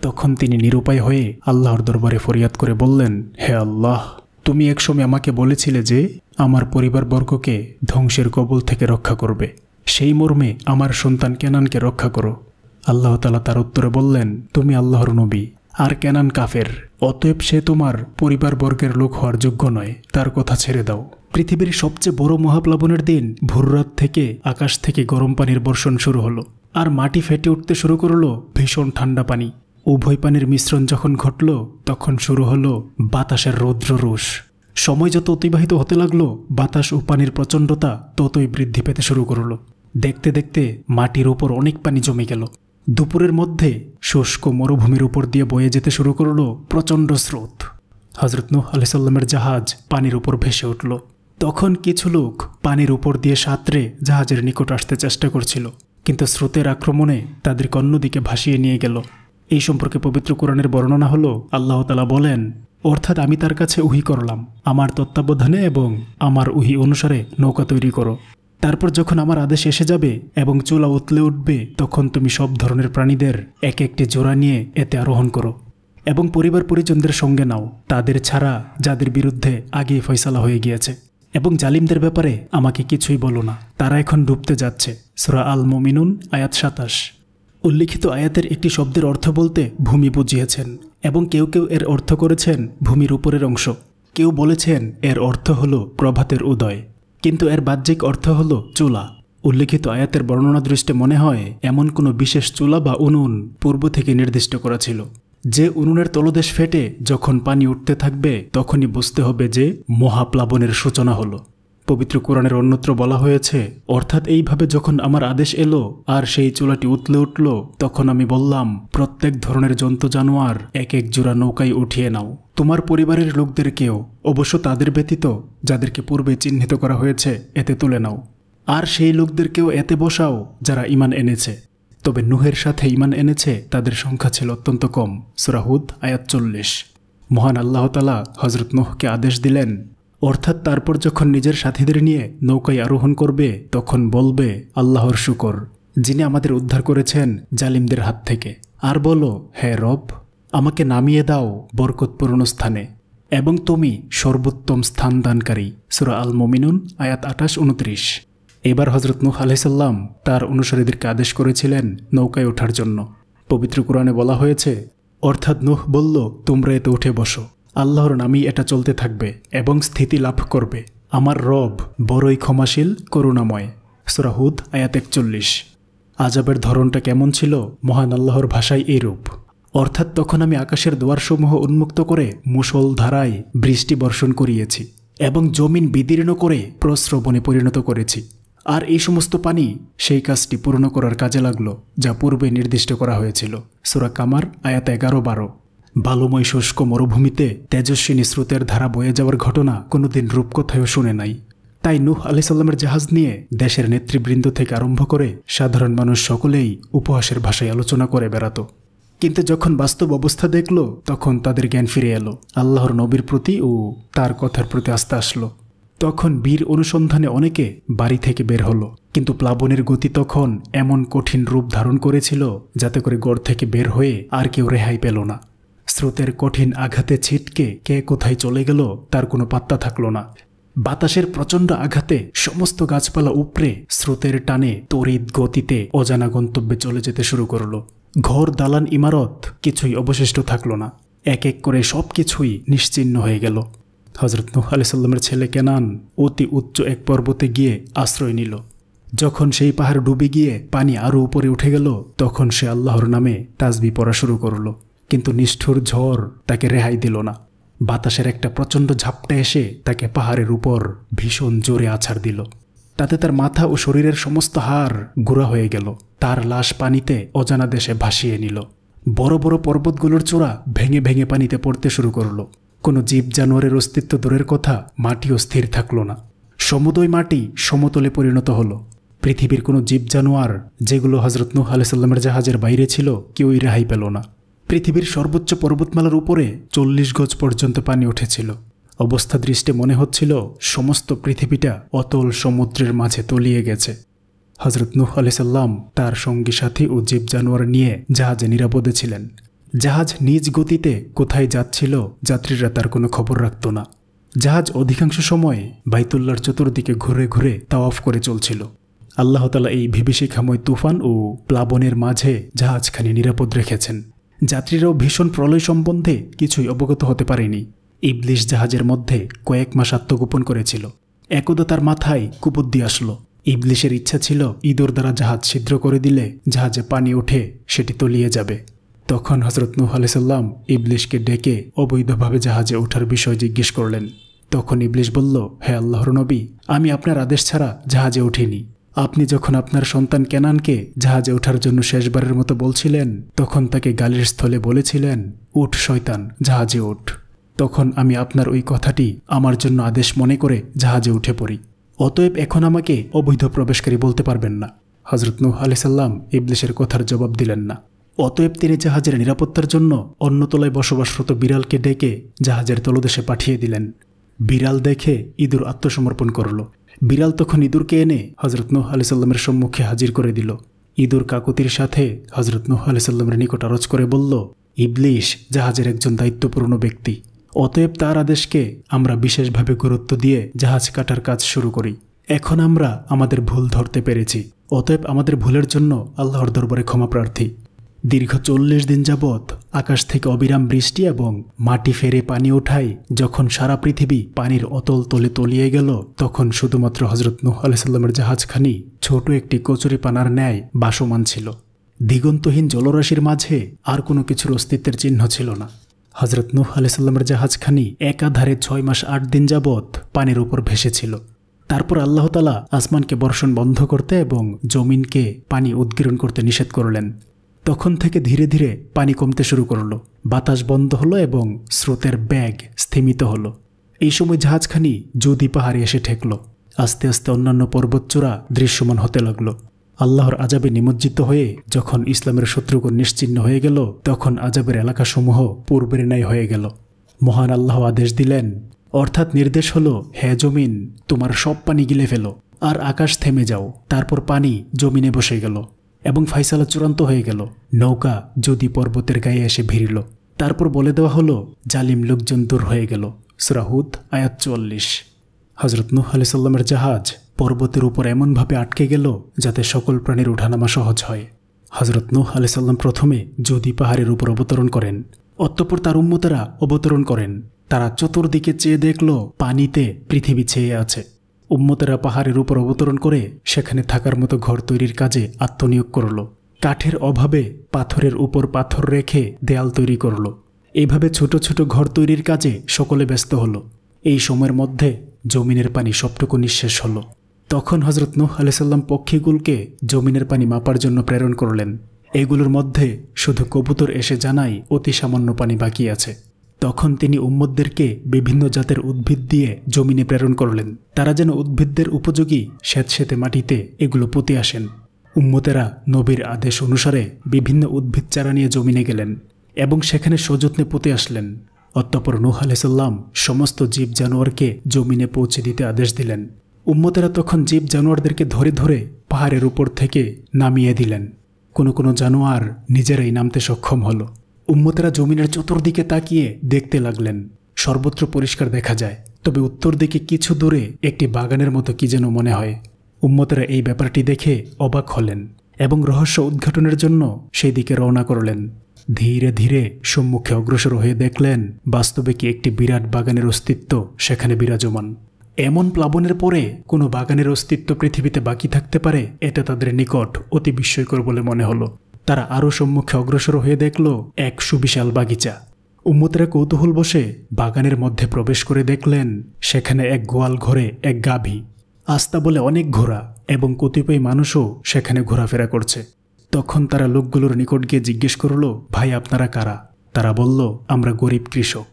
তখন তিনি নিরুপায় হয়ে আল্লাহর দরবারে ফরিয়াদ করে বললেন, হে আল্লাহ, তুমি একসময় আমাকে বলেছিলে যে আমার পরিবারবর্গকে ধ্বংসের কবল থেকে রক্ষা করবে, সেই মর্মে আমার সন্তান কেনানকে রক্ষা করো। আল্লাহ তাআলা তার উত্তরে বললেন, তুমি আল্লাহর নবী, আর কেনান কাফের, অতএব সে তোমার পরিবারবর্গের লোক হওয়ার যোগ্য নয়, তার কথা ছেড়ে দাও। পৃথিবীর সবচেয়ে বড় মহাপ্লাবনের দিন ভোররাত থেকে আকাশ থেকে গরম পানির বর্ষণ শুরু হলো, আর মাটি ফেটে উঠতে শুরু করলো ভীষণ ঠান্ডা পানি। উভয় পানির মিশ্রণ যখন ঘটল তখন শুরু হলো বাতাসের রৌদ্র রোষ। সময় যত অতিবাহিত হতে লাগলো, বাতাস ও পানির প্রচণ্ডতা ততই বৃদ্ধি পেতে শুরু করলো। দেখতে দেখতে মাটির উপর অনেক পানি জমে গেল। দুপুরের মধ্যে শুষ্ক মরুভূমির উপর দিয়ে বয়ে যেতে শুরু করলো প্রচণ্ড স্রোত। হজরত নূহ আলাইহিস সালামের জাহাজ পানির উপর ভেসে উঠল। তখন কিছু লোক পানির উপর দিয়ে সাঁতরে জাহাজের নিকট আসতে চেষ্টা করছিল, কিন্তু স্রোতের আক্রমণে তাদেরকে অন্যদিকে ভাসিয়ে নিয়ে গেল। এই সম্পর্কে পবিত্র কোরআনের বর্ণনা হলো, আল্লাহ তাআলা বলেন, অর্থাৎ আমি তার কাছে ওহী করলাম, আমার তত্ত্বাবধানে এবং আমার ওহী অনুসারে নৌকা তৈরি করো। তারপর যখন আমার আদেশ এসে যাবে এবং চুলা উতলে উঠবে, তখন তুমি সব ধরনের প্রাণীদের এক একটি জোড়া নিয়ে এতে আরোহণ করো এবং পরিবার পরিজনদের সঙ্গে নাও, তাদের ছাড়া যাদের বিরুদ্ধে আগেই ফয়সালা হয়ে গিয়েছে, এবং জালিমদের ব্যাপারে আমাকে কিছুই বলো না, তারা এখন ডুবতে যাচ্ছে। সূরা আল মুমিনুন আয়াত 27। উল্লিখিত আয়াতের একটি শব্দের অর্থ বলতে ভূমি বুঝিয়েছেন এবং কেউ কেউ এর অর্থ করেছেন ভূমির উপরের অংশ, কেউ বলেছেন এর অর্থ হল প্রভাতের উদয়, কিন্তু এর বাহ্যিক অর্থ হল চুলা। উল্লিখিত আয়াতের বর্ণনা দৃষ্টে মনে হয় এমন কোনো বিশেষ চুলা বা উনুন পূর্ব থেকে নির্দিষ্ট করা ছিল, যে উনুনের তলদেশ ফেটে যখন পানি উঠতে থাকবে তখনই বুঝতে হবে যে মহাপ্লাবনের সূচনা হলো। পবিত্র কোরআনের অন্যত্র বলা হয়েছে, অর্থাৎ এইভাবে যখন আমার আদেশ এলো আর সেই চুলাটি উতলে উঠল, তখন আমি বললাম, প্রত্যেক ধরনের জন্তু জানোয়ার এক এক জোড়া নৌকায় উঠিয়ে নাও, তোমার পরিবারের লোকদেরকেও, অবশ্য তাদের ব্যতীত যাদেরকে পূর্বে চিহ্নিত করা হয়েছে, এতে তুলে নাও, আর সেই লোকদেরকেও এতে বসাও যারা ঈমান এনেছে। তবে নূহের সাথে ঈমান এনেছে তাদের সংখ্যা ছিল অত্যন্ত কম। সূরা হুদ আয়াত 40। মহান আল্লাহ তাআলা হযরত নূহকে আদেশ দিলেন, অর্থাৎ তারপর যখন নিজের সাথীদের নিয়ে নৌকায় আরোহণ করবে তখন বলবে, আল্লাহর শুকর, যিনি আমাদের উদ্ধার করেছেন জালিমদের হাত থেকে, আর বলো, হে রব, আমাকে নামিয়ে দাও বরকতপূর্ণ স্থানে এবং তুমি সর্বোত্তম স্থান দানকারী। সূরা আল মুমিনুন আয়াত 28-29। এবার হযরত নূহ আলাইহিস সালাম তার অনুসারীদেরকে আদেশ করেছিলেন নৌকায় ওঠার জন্য। পবিত্র কোরআনে বলা হয়েছে, অর্থাৎ নূহ বলল, তোমরা এতে উঠে বসো, আল্লাহর নামেই এটা চলতে থাকবে এবং স্থিতি লাভ করবে, আমার রব বড়ই ক্ষমাশীল করুণাময়। সূরা হুদ আয়াত 41। আযাবের ধরনটা কেমন ছিল? মহান আল্লাহর ভাষায় এইরূপ, অর্থাৎ তখন আমি আকাশের দুয়ারসমূহ উন্মুক্ত করে মুষলধারায় বৃষ্টি বর্ষণ করিয়েছি এবং জমিন বিদীর্ণ করে প্রস্রবণে পরিণত করেছি। আর এই সমস্ত পানি সেই কাজটি পূর্ণ করার কাজে লাগলো যা পূর্বে নির্দিষ্ট করা হয়েছিল। সূরা কামার আয়াত 11-12। বালুময় শুষ্ক মরুভূমিতে তেজস্বিনী স্রোতের ধারা বয়ে যাওয়ার ঘটনা কোনোদিন রূপকথায়ও শুনে নাই। তাই নূহ আলাইহিস সালামের জাহাজ নিয়ে দেশের নেতৃবৃন্দ থেকে আরম্ভ করে সাধারণ মানুষ সকলেই উপহাসের ভাষায় আলোচনা করে বেড়াত। কিন্তু যখন বাস্তব অবস্থা দেখল তখন তাদের জ্ঞান ফিরে এলো, আল্লাহর নবীর প্রতি ও তার কথার প্রতি আস্থা আসলো। তখন বীর অনুসন্ধানে অনেকে বাড়ি থেকে বের হলো, কিন্তু প্লাবনের গতি তখন এমন কঠিন রূপ ধারণ করেছিল যাতে করে গড় থেকে বের হয়ে আর কেউ রেহাই পেল না। স্রোতের কঠিন আঘাতে ছিটকে কে কোথায় চলে গেল তার কোনো পাত্তা থাকলো না। বাতাসের প্রচণ্ড আঘাতে সমস্ত গাছপালা উপড়ে স্রোতের টানে তড়িৎ গতিতে অজানা গন্তব্যে চলে যেতে শুরু করলো। ঘর, দালান, ইমারত কিছুই অবশিষ্ট থাকলো না। এক এক করে সব কিছুই নিশ্চিহ্ন হয়ে গেল। হযরত নূহ আলাইহিস সালামের ছেলে কেনান অতি উচ্চ এক পর্বতে গিয়ে আশ্রয় নিল। যখন সেই পাহাড় ডুবে গিয়ে পানি আরও উপরে উঠে গেল তখন সে আল্লাহর নামে তাসবিহ পড়া শুরু করল, কিন্তু নিষ্ঠুর ঝড় তাকে রেহাই দিল না। বাতাসের একটা প্রচণ্ড ঝাপটা এসে তাকে পাহাড়ের উপর ভীষণ জোরে আছাড় দিল। তাতে তার মাথা ও শরীরের সমস্ত হাড় গুঁড়া হয়ে গেল। তার লাশ পানিতে অজানা দেশে ভাসিয়ে নিল। বড় বড় পর্বতগুলোর চূড়া ভেঙে ভেঙে পানিতে পড়তে শুরু করল। কোনো জীব জানোয়ারের অস্তিত্ব দূরের কথা, মাটিও স্থির থাকল না। সমুদয় মাটি সমতলে পরিণত হলো। পৃথিবীর কোনো জীব জানোয়ার যেগুলো হযরত নূহ আলাইহিস সালামের জাহাজের বাইরে ছিল কেউই রেহাই পেল না। পৃথিবীর সর্বোচ্চ পর্বতমালার উপরে 40 গজ পর্যন্ত পানি উঠেছিল। অবস্থা দৃষ্টে মনে হচ্ছিল সমস্ত পৃথিবীটা অতল সমুদ্রের মাঝে তলিয়ে গেছে। হযরত নূহ আলাইহিস সালাম তার সঙ্গী সাথী ও জীব জানোয়ার নিয়ে জাহাজে নিরাপদে ছিলেন। জাহাজ নিজ গতিতে কোথায় যাচ্ছিল যাত্রীরা তার কোনো খবর রাখত না। জাহাজ অধিকাংশ সময় বাইতুল্লাহর চতুর্দিকে ঘুরে ঘুরে তাওয়াফ করে চলছিল। আল্লাহ তাআলা এই বিভীষিকাময় তুফান ও প্লাবনের মাঝে জাহাজখানি নিরাপদ রেখেছেন। যাত্রীরাও ভীষণ প্রলয় সম্বন্ধে কিছুই অবগত হতে পারেনি। ইবলিশ জাহাজের মধ্যে কয়েক মাস আত্মগোপন করেছিল। একদা তার মাথায় কুবুদ্ধি আসলো। ইবলিশের ইচ্ছা ছিল ইঁদুর দ্বারা জাহাজ ছিদ্র করে দিলে জাহাজে পানি উঠে সেটি তলিয়ে যাবে। তখন হযরত নূহ আলাইহিস সালাম ইবলিশকে ডেকে অবৈধভাবে জাহাজে ওঠার বিষয় জিজ্ঞেস করলেন। তখন ইবলিশ বলল, হে আল্লাহর নবী, আমি আপনার আদেশ ছাড়া জাহাজে উঠিনি। আপনি যখন আপনার সন্তান কেনানকে জাহাজে ওঠার জন্য শেষবারের মতো বলছিলেন তখন তাকে গালির স্থলে বলেছিলেন, উঠ শয়তান, জাহাজে উঠ। তখন আমি আপনার ওই কথাটি আমার জন্য আদেশ মনে করে জাহাজে উঠে পড়ি। অতএব এখন আমাকে অবৈধ প্রবেশকারী বলতে পারবেন না। হযরত নূহ আলাইহিস সালাম ইবলিশের কথার জবাব দিলেন না। অতএব তিনি জাহাজের নিরাপত্তার জন্য অন্য তলায় বসবাসরত বিড়ালকে ডেকে জাহাজের তলদেশে পাঠিয়ে দিলেন। বিড়াল দেখে ইঁদুর আত্মসমর্পণ করল। বিড়াল তখন ইঁদুরকে এনে হযরত নূহ আলাইহিস সালামের সম্মুখে হাজির করে দিল। ইঁদুর কাকুতির সাথে হযরত নূহ আলাইহিস সালামের নিকট আরজ করে বলল, ইবলিশ জাহাজের একজন দায়িত্বপূর্ণ ব্যক্তি, অতএব তার আদেশকে আমরা বিশেষভাবে গুরুত্ব দিয়ে জাহাজ কাটার কাজ শুরু করি। এখন আমরা আমাদের ভুল ধরতে পেরেছি, অতএব আমাদের ভুলের জন্য আল্লাহর দরবারে ক্ষমা প্রার্থী। দীর্ঘ 40 দিন যাবৎ আকাশ থেকে অবিরাম বৃষ্টি এবং মাটি ফেরে পানি ওঠায় যখন সারা পৃথিবী পানির অতল তলে তলিয়ে গেল তখন শুধুমাত্র হযরত নূহ আলাইহিস সালামের জাহাজখানি ছোট একটি কচুরিপানার ন্যায় বাসমান ছিল। দিগন্তহীন জলরাশির মাঝে আর কোনো কিছুর অস্তিত্বের চিহ্ন ছিল না। হযরত নূহ আলাইহিস সালামের জাহাজখানি একাধারে 6 মাস 8 দিন যাবৎ পানির উপর ভেসেছিল। তারপর আল্লাহ তাআলা আসমানকে বর্ষণ বন্ধ করতে এবং জমিনকে পানি উদ্গীরণ করতে নিষেধ করলেন। তখন থেকে ধীরে ধীরে পানি কমতে শুরু করলো, বাতাস বন্ধ হলো এবং স্রোতের বেগ স্থিমিত হলো। এই সময় জাহাজখানি জুদি পাহাড়ে এসে ঠেকল। আস্তে আস্তে অন্যান্য পর্বতচূড়া দৃশ্যমান হতে লাগলো। আল্লাহর আযাবে নিমজ্জিত হয়ে যখন ইসলামের শত্রুগণ নিশ্চিহ্ন হয়ে গেল তখন আযাবের এলাকাসমূহ পূর্বের ন্যায় হয়ে গেল। মহান আল্লাহ আদেশ দিলেন, অর্থাৎ নির্দেশ হলো, হে জমিন, তোমার সব পানি গিলে ফেলো আর আকাশ থেমে যাও। তারপর পানি জমিনে বসে গেল এবং ফাইসালা চূড়ান্ত হয়ে গেল। নৌকা যদি পর্বতের গায়ে এসে ভিড়ল। তারপর বলে দেওয়া হলো, জালিম লোকজন দূর হয়ে গেল। সূরা হুদ আয়াত 44। হযরত নূহ আলাইহিস সালামের জাহাজ পর্বতের উপর এমনভাবে আটকে গেল যাতে সকল প্রাণীর ওঠানামা সহজ হয়। হযরত নূহ আলাইহিস সালাম প্রথমে জুদি পাহাড়ের উপর অবতরণ করেন। অতঃপর তার উম্মতেরা অবতরণ করেন। তারা চতুর্দিকে চেয়ে দেখল পানিতে পৃথিবী ছেয়ে আছে। উম্মতেরা পাহাড়ের উপর অবতরণ করে সেখানে থাকার মতো ঘর তৈরির কাজে আত্মনিয়োগ করল। কাঠের অভাবে পাথরের উপর পাথর রেখে দেয়াল তৈরি করল। এইভাবে ছোট ছোট ঘর তৈরির কাজে সকলে ব্যস্ত হলো। এই সময়ের মধ্যে জমিনের পানি সবটুকু নিঃশেষ হলো। তখন হযরত নূহ আলাইহিস সালাম পক্ষীগুলোকে জমিনের পানি মাপার জন্য প্রেরণ করলেন। এগুলোর মধ্যে শুধু কবুতর এসে জানায় অতি সামান্য পানি বাকি আছে। তখন তিনি উম্মতদেরকে বিভিন্ন জাতের উদ্ভিদ দিয়ে জমিনে প্রেরণ করলেন, তারা যেন উদ্ভিদদের উপযোগী স্যাঁতসেঁতে মাটিতে এগুলো পুঁতে আসেন। উম্মতেরা নবীর আদেশ অনুসারে বিভিন্ন উদ্ভিদ চারা নিয়ে জমিনে গেলেন এবং সেখানে সযত্নে পুঁতে আসলেন। অতঃপর নূহ আলাইহিস সালাম সমস্ত জীব জানোয়ারকে জমিনে পৌঁছে দিতে আদেশ দিলেন। উম্মতেরা তখন জীব জানোয়ারদেরকে ধরে ধরে পাহাড়ের উপর থেকে নামিয়ে দিলেন। কোনো কোনো জানোয়ার নিজেরাই নামতে সক্ষম হলো। উম্মতেরা জমিনের চতুর্দিকে তাকিয়ে দেখতে লাগলেন। সর্বত্র পরিষ্কার দেখা যায়, তবে উত্তর দিকে কিছু দূরে একটি বাগানের মতো কি যেন মনে হয়। উম্মতেরা এই ব্যাপারটি দেখে অবাক হলেন এবং রহস্য উদ্ঘাটনের জন্য সেই দিকে রওনা করলেন। ধীরে ধীরে সম্মুখে অগ্রসর হয়ে দেখলেন বাস্তবে কি একটি বিরাট বাগানের অস্তিত্ব সেখানে বিরাজমান। এমন প্লাবনের পরে কোনো বাগানের অস্তিত্ব পৃথিবীতে বাকি থাকতে পারে, এটা তাদের নিকট অতি বিস্ময়কর বলে মনে হলো। তারা আরও সম্মুখে অগ্রসর হয়ে দেখল এক সুবিশাল বাগিচা। উম্মতেরা কৌতূহল বসে বাগানের মধ্যে প্রবেশ করে দেখলেন সেখানে এক গোয়াল ঘরে এক গাভী, আস্তাবলে অনেক ঘোড়া এবং কতিপয় মানুষও সেখানে ঘোরাফেরা করছে। তখন তারা লোকগুলোর নিকট গিয়ে জিজ্ঞেস করল, ভাই আপনারা কারা? তারা বলল, আমরা গরিব কৃষক।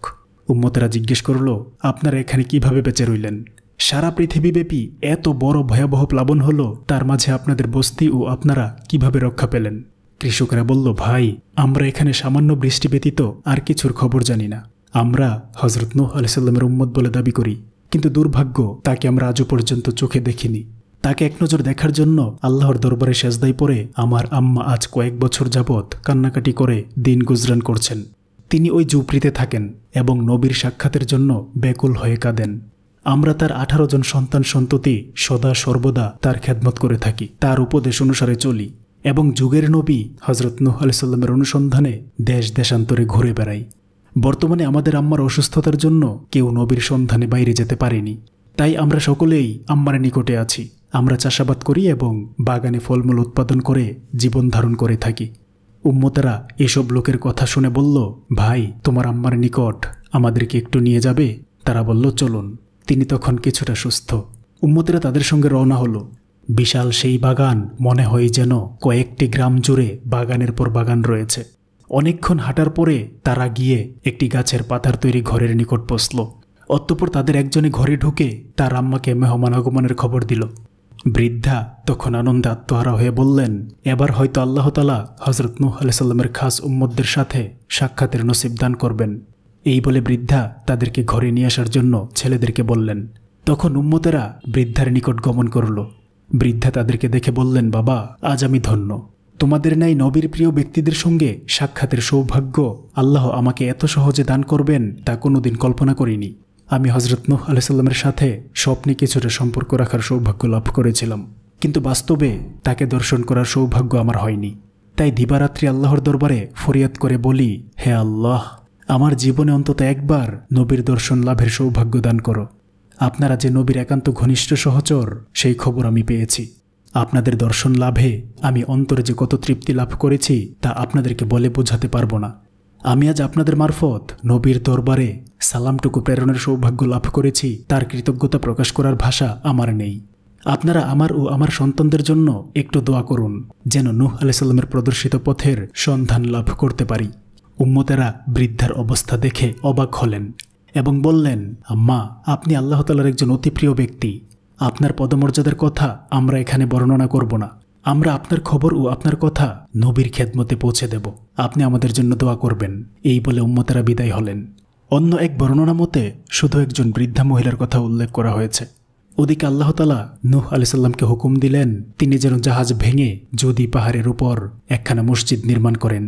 উম্মতেরা জিজ্ঞেস করল, আপনারা এখানে কিভাবে বেঁচে রইলেন? সারা পৃথিবীব্যাপী এত বড় ভয়াবহ প্লাবন হলো, তার মাঝে আপনাদের বস্তি ও আপনারা কিভাবে রক্ষা পেলেন? কৃষকরা বলল, ভাই আমরা এখানে সামান্য বৃষ্টি ব্যতীত আর কিছুর খবর জানি না। আমরা হযরত নূহ আলাইহিস সালামের উম্মত বলে দাবি করি, কিন্তু দুর্ভাগ্য তাকে আমরা আজও পর্যন্ত চোখে দেখিনি। তাকে এক নজর দেখার জন্য আল্লাহর দরবারে সেজদায় পড়ে আমার আম্মা আজ কয়েক বছর যাবৎ কান্নাকাটি করে দিন গুজরান করছেন। তিনি ওই ঝুপড়িতে থাকেন এবং নবীর সাক্ষাতের জন্য ব্যাকুল হয়ে কাঁদেন। আমরা তার 18 জন সন্তান সন্ততি সদা সর্বদা তার খেদমত করে থাকি, তার উপদেশ অনুসারে চলি এবং যুগের নবী হযরত নূহ আলাইহিস সালামের অনুসন্ধানে দেশ দেশান্তরে ঘুরে বেড়াই। বর্তমানে আমাদের আম্মার অসুস্থতার জন্য কেউ নবীর সন্ধানে বাইরে যেতে পারেনি, তাই আমরা সকলেই আম্মার নিকটে আছি। আমরা চাষাবাদ করি এবং বাগানে ফলমূল উৎপাদন করে জীবন ধারণ করে থাকি। উম্মতেরা এসব লোকের কথা শুনে বলল, ভাই তোমার আম্মার নিকট আমাদেরকে একটু নিয়ে যাবে? তারা বলল, চলুন। তিনি তখন কিছুটা সুস্থ। উম্মতেরা তাদের সঙ্গে রওনা হলো। বিশাল সেই বাগান মনে হয় যেন কয়েকটি গ্রাম জুড়ে বাগানের পর বাগান রয়েছে। অনেকক্ষণ হাঁটার পরে তারা গিয়ে একটি গাছের পাতার তৈরি ঘরের নিকট পৌঁছল। অতঃপর তাদের একজনে ঘরে ঢুকে তার আম্মাকে মেহমান আগমনের খবর দিল। বৃদ্ধা তখন আনন্দে আত্মহারা হয়ে বললেন, এবার হয়তো আল্লাহ তাআলা হযরত নূহ আলাইহিস সালামের খাস উম্মতদের সাথে সাক্ষাতের নসিব দান করবেন। এই বলে বৃদ্ধা তাদেরকে ঘরে নিয়ে আসার জন্য ছেলেদেরকে বললেন। তখন উম্মতেরা বৃদ্ধার নিকট গমন করল। বৃদ্ধা তাদেরকে দেখে বললেন, বাবা আজ আমি ধন্য। তোমাদের ন্যায় নবীর প্রিয় ব্যক্তিদের সঙ্গে সাক্ষাতের সৌভাগ্য আল্লাহ আমাকে এত সহজে দান করবেন তা কোনোদিন কল্পনা করিনি। আমি হযরত নূহ আলাইহিস সালামের সাথে স্বপ্নে কিছুটা সম্পর্ক রাখার সৌভাগ্য লাভ করেছিলাম, কিন্তু বাস্তবে তাকে দর্শন করার সৌভাগ্য আমার হয়নি। তাই দিবারাত্রি আল্লাহর দরবারে ফরিয়াদ করে বলি, হে আল্লাহ, আমার জীবনে অন্তত একবার নবীর দর্শন লাভের সৌভাগ্য দান করো। আপনারা যে নবীর একান্ত ঘনিষ্ঠ সহচর সেই খবর আমি পেয়েছি। আপনাদের দর্শন লাভে আমি অন্তরে যে কত তৃপ্তি লাভ করেছি তা আপনাদেরকে বলে বোঝাতে পারবো না। আমি আজ আপনাদের মারফত নবীর দরবারে সালামটুকু প্রেরণের সৌভাগ্য লাভ করেছি, তার কৃতজ্ঞতা প্রকাশ করার ভাষা আমার নেই। আপনারা আমার ও আমার সন্তানদের জন্য একটু দোয়া করুন যেন নূহ আলাইহিস সালামের প্রদর্শিত পথের সন্ধান লাভ করতে পারি। উম্মতেরা বৃদ্ধার অবস্থা দেখে অবাক হলেন এবং বললেন, আম্মা আপনি আল্লাহ তাআলার একজন অতি প্রিয় ব্যক্তি। আপনার পদমর্যাদার কথা আমরা এখানে বর্ণনা করব না। আমরা আপনার খবর ও আপনার কথা নবীর খেদমতে পৌঁছে দেব। আপনি আমাদের জন্য দোয়া করবেন। এই বলে উম্মতেরা বিদায় হলেন। অন্য এক বর্ণনা মতে শুধু একজন বৃদ্ধা মহিলার কথা উল্লেখ করা হয়েছে। ওদিকে আল্লাহ তাআলা নূহ আলাইহিস সালামকে হুকুম দিলেন তিনি যেন জাহাজ ভেঙে জুদি পাহাড়ের উপর একখানা মসজিদ নির্মাণ করেন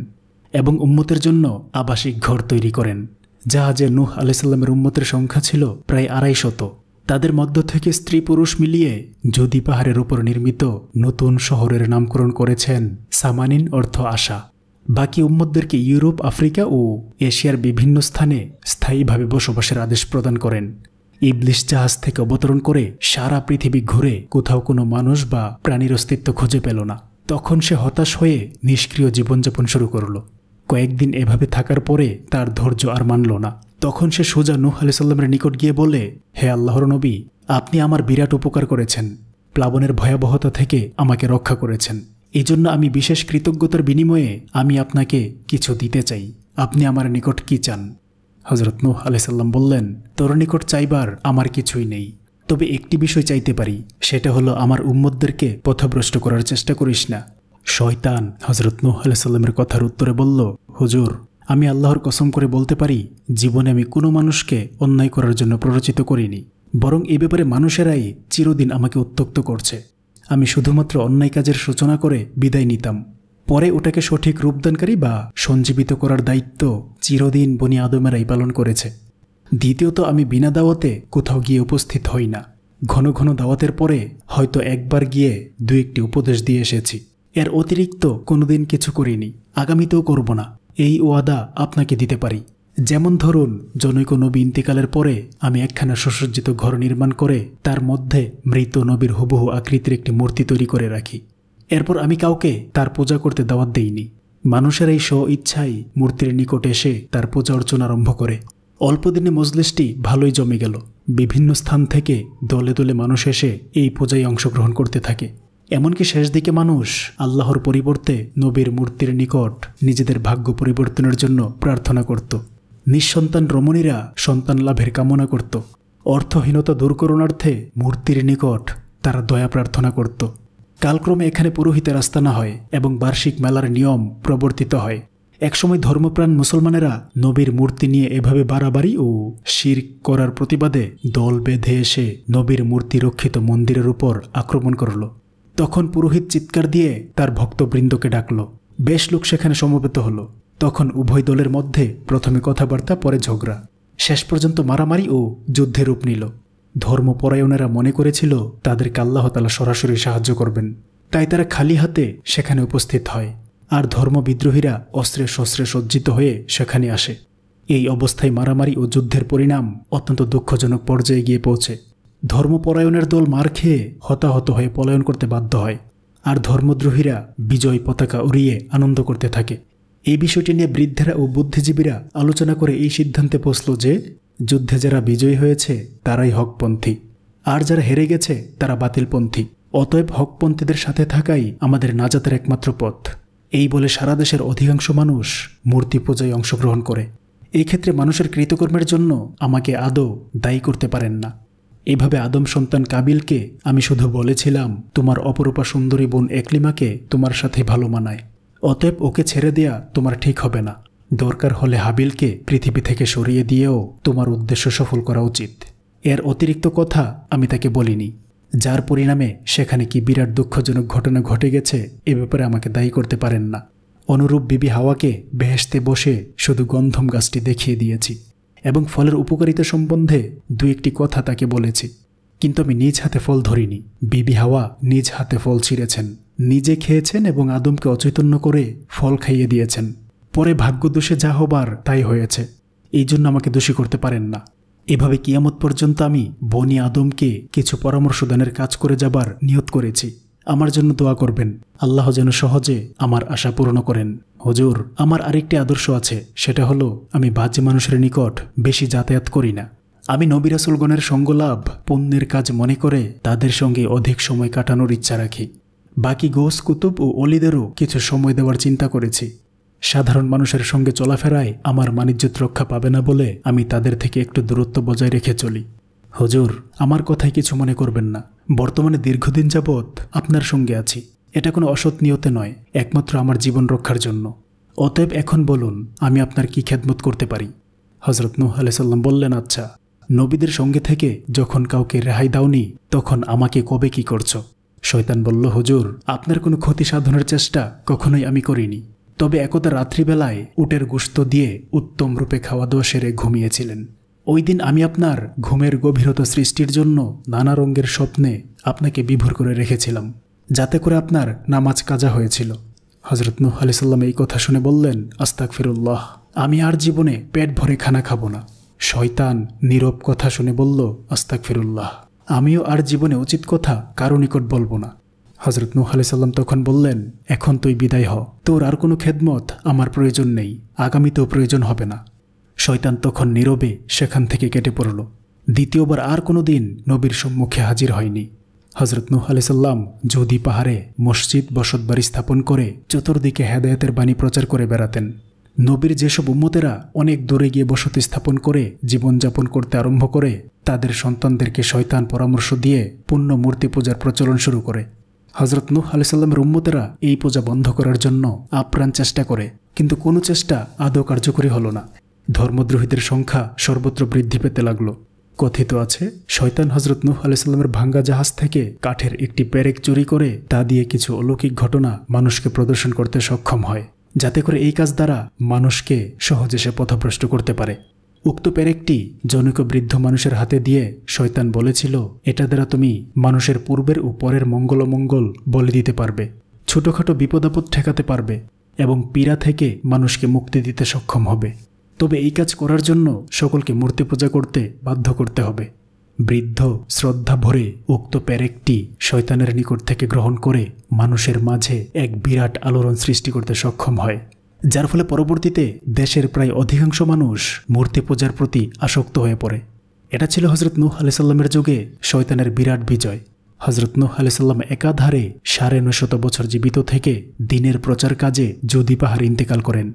এবং উম্মতের জন্য আবাসিক ঘর তৈরি করেন। জাহাজে নূহ আলাইহিস সালামের উম্মতের সংখ্যা ছিল প্রায় 250। তাদের মধ্য থেকে স্ত্রী পুরুষ মিলিয়ে জুদি পাহাড়ের উপর নির্মিত নতুন শহরের নামকরণ করেছেন সামানিন, অর্থ আশা। বাকি উম্মতদেরকে ইউরোপ, আফ্রিকা ও এশিয়ার বিভিন্ন স্থানে স্থায়ীভাবে বসবাসের আদেশ প্রদান করেন। ইবলিস জাহাজ থেকে অবতরণ করে সারা পৃথিবী ঘুরে কোথাও কোনো মানুষ বা প্রাণীর অস্তিত্ব খুঁজে পেল না। তখন সে হতাশ হয়ে নিষ্ক্রিয় জীবনযাপন শুরু করল। কয়েকদিন এভাবে থাকার পরে তার ধৈর্য আর মানল না। তখন সে সোজা নূহ আলাইহিস সালামের নিকট গিয়ে বলে, হে আল্লাহর নবী, আপনি আমার বিরাট উপকার করেছেন, প্লাবনের ভয়াবহতা থেকে আমাকে রক্ষা করেছেন। এই জন্য আমি বিশেষ কৃতজ্ঞতার বিনিময়ে আমি আপনাকে কিছু দিতে চাই। আপনি আমার নিকট কি চান? হযরত নূহ আলাইহিস সালাম বললেন, তোর নিকট চাইবার আমার কিছুই নেই, তবে একটি বিষয় চাইতে পারি, সেটা হলো আমার উম্মতদেরকে পথভ্রষ্ট করার চেষ্টা করিস না। শয়তান হযরত নূহ আলাইহিস সালামের কথার উত্তরে বলল, হুজুর, আমি আল্লাহর কসম করে বলতে পারি, জীবনে আমি কোনো মানুষকে অন্যায় করার জন্য প্ররোচিত করিনি, বরং এ ব্যাপারে মানুষেরাই চিরদিন আমাকে উত্ত্যক্ত করছে। আমি শুধুমাত্র অন্যায় কাজের সূচনা করে বিদায় নিতাম, পরে ওটাকে সঠিক রূপদানকারী বা সঞ্জীবিত করার দায়িত্ব চিরদিন বনি আদমেরাই পালন করেছে। দ্বিতীয়ত, আমি বিনা দাওয়াতে কোথাও গিয়ে উপস্থিত হই না। ঘন ঘন দাওয়াতের পরে হয়তো একবার গিয়ে দু একটি উপদেশ দিয়ে এসেছি, এর অতিরিক্ত কোনোদিন কিছু করিনি, আগামীতেও করব না। এই ওয়াদা আপনাকে দিতে পারি। যেমন ধরুন, জনৈক নবী ইন্তেকালের পরে আমি একখানা সুসজ্জিত ঘর নির্মাণ করে তার মধ্যে মৃত নবীর হুবহু আকৃতির একটি মূর্তি তৈরি করে রাখি। এরপর আমি কাউকে তার পূজা করতে দাওয়াত দেইনি। মানুষের এই স্ব ইচ্ছাই মূর্তির নিকটে এসে তার পূজা অর্চনা আরম্ভ করে। অল্পদিনে মজলিসটি ভালোই জমে গেল। বিভিন্ন স্থান থেকে দলে দলে মানুষ এসে এই পূজায় অংশগ্রহণ করতে থাকে। এমনকি শেষ দিকে মানুষ আল্লাহর পরিবর্তে নবীর মূর্তির নিকট নিজেদের ভাগ্য পরিবর্তনের জন্য প্রার্থনা করত। নিঃসন্তান রমণীরা সন্তান লাভের কামনা করত। অর্থহীনতা দূর করণার্থে মূর্তির নিকট তারা দয়া প্রার্থনা করত। কালক্রমে এখানে পুরোহিতের আস্তানা হয় এবং বার্ষিক মেলার নিয়ম প্রবর্তিত হয়। একসময় ধর্মপ্রাণ মুসলমানেরা নবীর মূর্তি নিয়ে এভাবে বাড়াবাড়ি ও শিরক করার প্রতিবাদে দল বেঁধে এসে নবীর মূর্তি রক্ষিত মন্দিরের উপর আক্রমণ করল। তখন পুরোহিত চিৎকার দিয়ে তার ভক্তবৃন্দকে ডাকল। বেশ লোক সেখানে সমবেত হল। তখন উভয় দলের মধ্যে প্রথমে কথাবার্তা, পরে ঝগড়া, শেষ পর্যন্ত মারামারি ও যুদ্ধে রূপ নিল। ধর্মপরায়ণেরা মনে করেছিল তাদেরকে আল্লাহ তাআলা সরাসরি সাহায্য করবেন, তাই তারা খালি হাতে সেখানে উপস্থিত হয়, আর ধর্মবিদ্রোহীরা অস্ত্রে শস্ত্রে সজ্জিত হয়ে সেখানে আসে। এই অবস্থায় মারামারি ও যুদ্ধের পরিণাম অত্যন্ত দুঃখজনক পর্যায়ে গিয়ে পৌঁছে। ধর্মপরায়ণের দল মার খেয়ে হতাহত হয়ে পলায়ন করতে বাধ্য হয়, আর ধর্মদ্রোহীরা বিজয় পতাকা উড়িয়ে আনন্দ করতে থাকে। এই বিষয়টি নিয়ে বৃদ্ধেরা ও বুদ্ধিজীবীরা আলোচনা করে এই সিদ্ধান্তে পৌঁছল যে যুদ্ধে যারা বিজয়ী হয়েছে তারাই হকপন্থী, আর যারা হেরে গেছে তারা বাতিলপন্থী। অতএব হকপন্থীদের সাথে থাকাই আমাদের নাজাতের একমাত্র পথ। এই বলে সারা দেশের অধিকাংশ মানুষ মূর্তি পূজায় অংশগ্রহণ করে। এই ক্ষেত্রে মানুষের কৃতকর্মের জন্য আমাকে আদৌ দায়ী করতে পারেন না। এইভাবে আদম সন্তান কাবিলকে আমি শুধু বলেছিলাম, তোমার অপরূপা সুন্দরী বোন একলিমাকে তোমার সাথে ভালো মানায়, অতএব ওকে ছেড়ে দেয়া তোমার ঠিক হবে না। দরকার হলে হাবিলকে পৃথিবী থেকে সরিয়ে দিয়েও তোমার উদ্দেশ্য সফল করা উচিত। এর অতিরিক্ত কথা আমি তাকে বলিনি। যার পরিণামে সেখানে কি বিরাট দুঃখজনক ঘটনা ঘটে গেছে এ ব্যাপারে আমাকে দায়ী করতে পারেন না। অনুরূপ বিবি হাওয়াকে বেহেশতে বসে শুধু গন্ধম গাছটি দেখিয়ে দিয়েছি এবং ফলের উপকারিতা সম্বন্ধে দু একটি কথা তাকে বলেছি, কিন্তু আমি নিজ হাতে ফল ধরিনি। বিবি হাওয়া নিজ হাতে ফল ছিঁড়েছেন, নিজে খেয়েছেন এবং আদমকে অচৈতন্য করে ফল খাইয়ে দিয়েছেন। পরে ভাগ্যদোষে যা হবার তাই হয়েছে, এই জন্য আমাকে দোষী করতে পারেন না। এভাবে কিয়ামত পর্যন্ত আমি বনি আদমকে কিছু পরামর্শদানের কাজ করে যাবার নিয়ত করেছি। আমার জন্য দোয়া করবেন, আল্লাহ যেন সহজে আমার আশা পূর্ণ করেন। হুজুর, আমার আরেকটি আদর্শ আছে, সেটা হলো আমি বাহ্যে মানুষের নিকট বেশি যাতায়াত করি না। আমি নবী রাসূলগণের সঙ্গলাভ পুণ্যের কাজ মনে করে তাদের সঙ্গে অধিক সময় কাটানোর ইচ্ছা রাখি। বাকি গোস কুতুব ও অলিদেরও কিছু সময় দেওয়ার চিন্তা করেছি। সাধারণ মানুষের সঙ্গে চলাফেরায় আমার মানিজ্যত রক্ষা পাবে না বলে আমি তাদের থেকে একটু দূরত্ব বজায় রেখে চলি। হুজুর, আমার কথায় কিছু মনে করবেন না। বর্তমানে দীর্ঘদিন যাবৎ আপনার সঙ্গে আছি, এটা কোনো অসৎ নিয়তে নয়, একমাত্র আমার জীবন রক্ষার জন্য। অতএব এখন বলুন, আমি আপনার কি খেদমত করতে পারি? হযরত নূহ আলাইহিস সালাম বললেন, আচ্ছা, নবীদের সঙ্গে থেকে যখন কাউকে রেহাই দাওনি তখন আমাকে কবে কি করছো? শয়তান বলল, হুজুর, আপনার কোনো ক্ষতি সাধনের চেষ্টা কখনোই আমি করিনি। তবে একদা রাত্রিবেলায় উটের গোশত দিয়ে উত্তম রূপে খাওয়া দাওয়া সেরে ঘুমিয়েছিলেন। ওই দিন আমি আপনার ঘুমের গভীরতা সৃষ্টির জন্য নানা রঙের স্বপ্নে আপনাকে বিভোর করে রেখেছিলাম, যাতে করে আপনার নামাজ কাজা হয়েছিল। হযরত নূহ আলাইহিস সালাম এই কথা শুনে বললেন, আস্তাগফিরুল্লাহ, আমি আর জীবনে পেট ভরে খানা খাবো না। শয়তান নীরব কথা শুনে বলল, আস্তাগফিরুল্লাহ, আমিও আর জীবনে উচিত কথা কারো নিকট বলবো না। হযরত নূহ আলাইহিস সালাম তখন বললেন, এখন তুই বিদায় হ, তোর আর কোনো খেদমত আমার প্রয়োজন নেই, আগামীতেও প্রয়োজন হবে না। শয়তান তখন নীরবে সেখান থেকে কেটে পড়ল। দ্বিতীয়বার আর কোনো দিন নবীর সম্মুখে হাজির হয়নি। হযরত নূহ আলাইহিস সালাম জুদি পাহাড়ে মসজিদ বসতবাড়ি স্থাপন করে চতুর্দিকে হেদায়েতের বাণী প্রচার করে বেড়াতেন। নবীর যেসব উম্মতেরা অনেক দূরে গিয়ে বসতি স্থাপন করে জীবনযাপন করতে আরম্ভ করে, তাদের সন্তানদেরকে শয়তান পরামর্শ দিয়ে পূর্ণ মূর্তি পূজার প্রচলন শুরু করে। হযরত নূহ আলাইহিস সালামের উম্মতেরা এই পূজা বন্ধ করার জন্য আপ্রাণ চেষ্টা করে, কিন্তু কোনো চেষ্টা আদৌ কার্যকরী হলো না। ধর্মদ্রোহীদের সংখ্যা সর্বত্র বৃদ্ধি পেতে লাগলো। কথিত আছে, শয়তান হযরত নূহ আলাইহিস সালামের ভাঙ্গা জাহাজ থেকে কাঠের একটি পেরেক চুরি করে তা দিয়ে কিছু অলৌকিক ঘটনা মানুষকে প্রদর্শন করতে সক্ষম হয়, যাতে করে এই কাজ দ্বারা মানুষকে সহজে সে পথভ্রষ্ট করতে পারে। উক্ত পেরেকটি জনৈক বৃদ্ধ মানুষের হাতে দিয়ে শয়তান বলেছিল, এটা দ্বারা তুমি মানুষের পূর্বের ও পরের মঙ্গল অমঙ্গল বলে দিতে পারবে, ছোটখাটো বিপদাপদ ঠেকাতে পারবে এবং পীড়া থেকে মানুষকে মুক্তি দিতে সক্ষম হবে। তবে এই কাজ করার জন্য সকলকে মূর্তি পূজা করতে বাধ্য করতে হবে। বৃদ্ধ শ্রদ্ধা ভরে উক্ত পেরেকটি শয়তানের নিকট থেকে গ্রহণ করে মানুষের মাঝে এক বিরাট আলোড়ন সৃষ্টি করতে সক্ষম হয়, যার ফলে পরবর্তীতে দেশের প্রায় অধিকাংশ মানুষ মূর্তি পূজার প্রতি আসক্ত হয়ে পড়ে। এটা ছিল হযরত নূহ আলাইহিস সালামের যুগে শয়তানের বিরাট বিজয়। হযরত নূহ আলাইহিস সালাম একাধারে ৯৫০ বছর জীবিত থেকে দিনের প্রচার কাজে জুদি পাহাড়ে ইন্তেকাল করেন।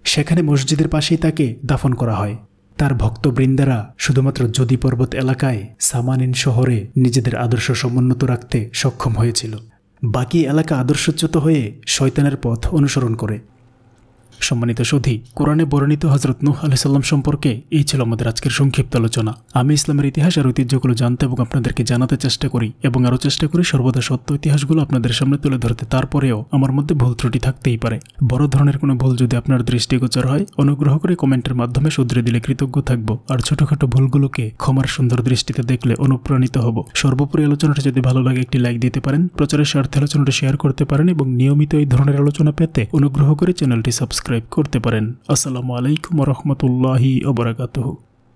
সেখানে মসজিদের পাশেই তাকে দাফন করা হয়। তার ভক্তবৃন্দারা শুধুমাত্র জুদি পর্বত এলাকায় সামানিন শহরে নিজেদের আদর্শ সমুন্নত রাখতে সক্ষম হয়েছিল। বাকি এলাকা আদর্শচ্যুত হয়ে শয়তানের পথ অনুসরণ করে। সম্মানিত সুধী, কোরআনে বর্ণিত হযরত নূহ আলাইহিস সালাম সম্পর্কে এই ছিল আমাদের আজকের সংক্ষিপ্ত আলোচনা। আমি ইসলামের ইতিহাস আর ঐতিহ্যগুলো জানতে এবং আপনাদেরকে জানাতে চেষ্টা করি এবং আরও চেষ্টা করি সর্বদা সত্য ইতিহাসগুলো আপনাদের সামনে তুলে ধরতে। তারপরেও আমার মধ্যে ভুল ত্রুটি থাকতেই পারে। বড় ধরনের কোনো ভুল যদি আপনার দৃষ্টিগোচর হয়, অনুগ্রহ করে কমেন্টের মাধ্যমে শুধরে দিলে কৃতজ্ঞ থাকব। আর ছোটখাটো ভুলগুলোকে ক্ষমার সুন্দর দৃষ্টিতে দেখলে অনুপ্রাণিত হব। সর্বোপরি আলোচনাটা যদি ভালো লাগে একটি লাইক দিতে পারেন, প্রচারের স্বার্থে আলোচনাটা শেয়ার করতে পারেন এবং নিয়মিত এই ধরনের আলোচনা পেতে অনুগ্রহ করে চ্যানেলটি সাবস্ক্রাইব করতে পারেন। আসসালামু আলাইকুম ওয়া রাহমাতুল্লাহি ওয়া বারাকাতুহু।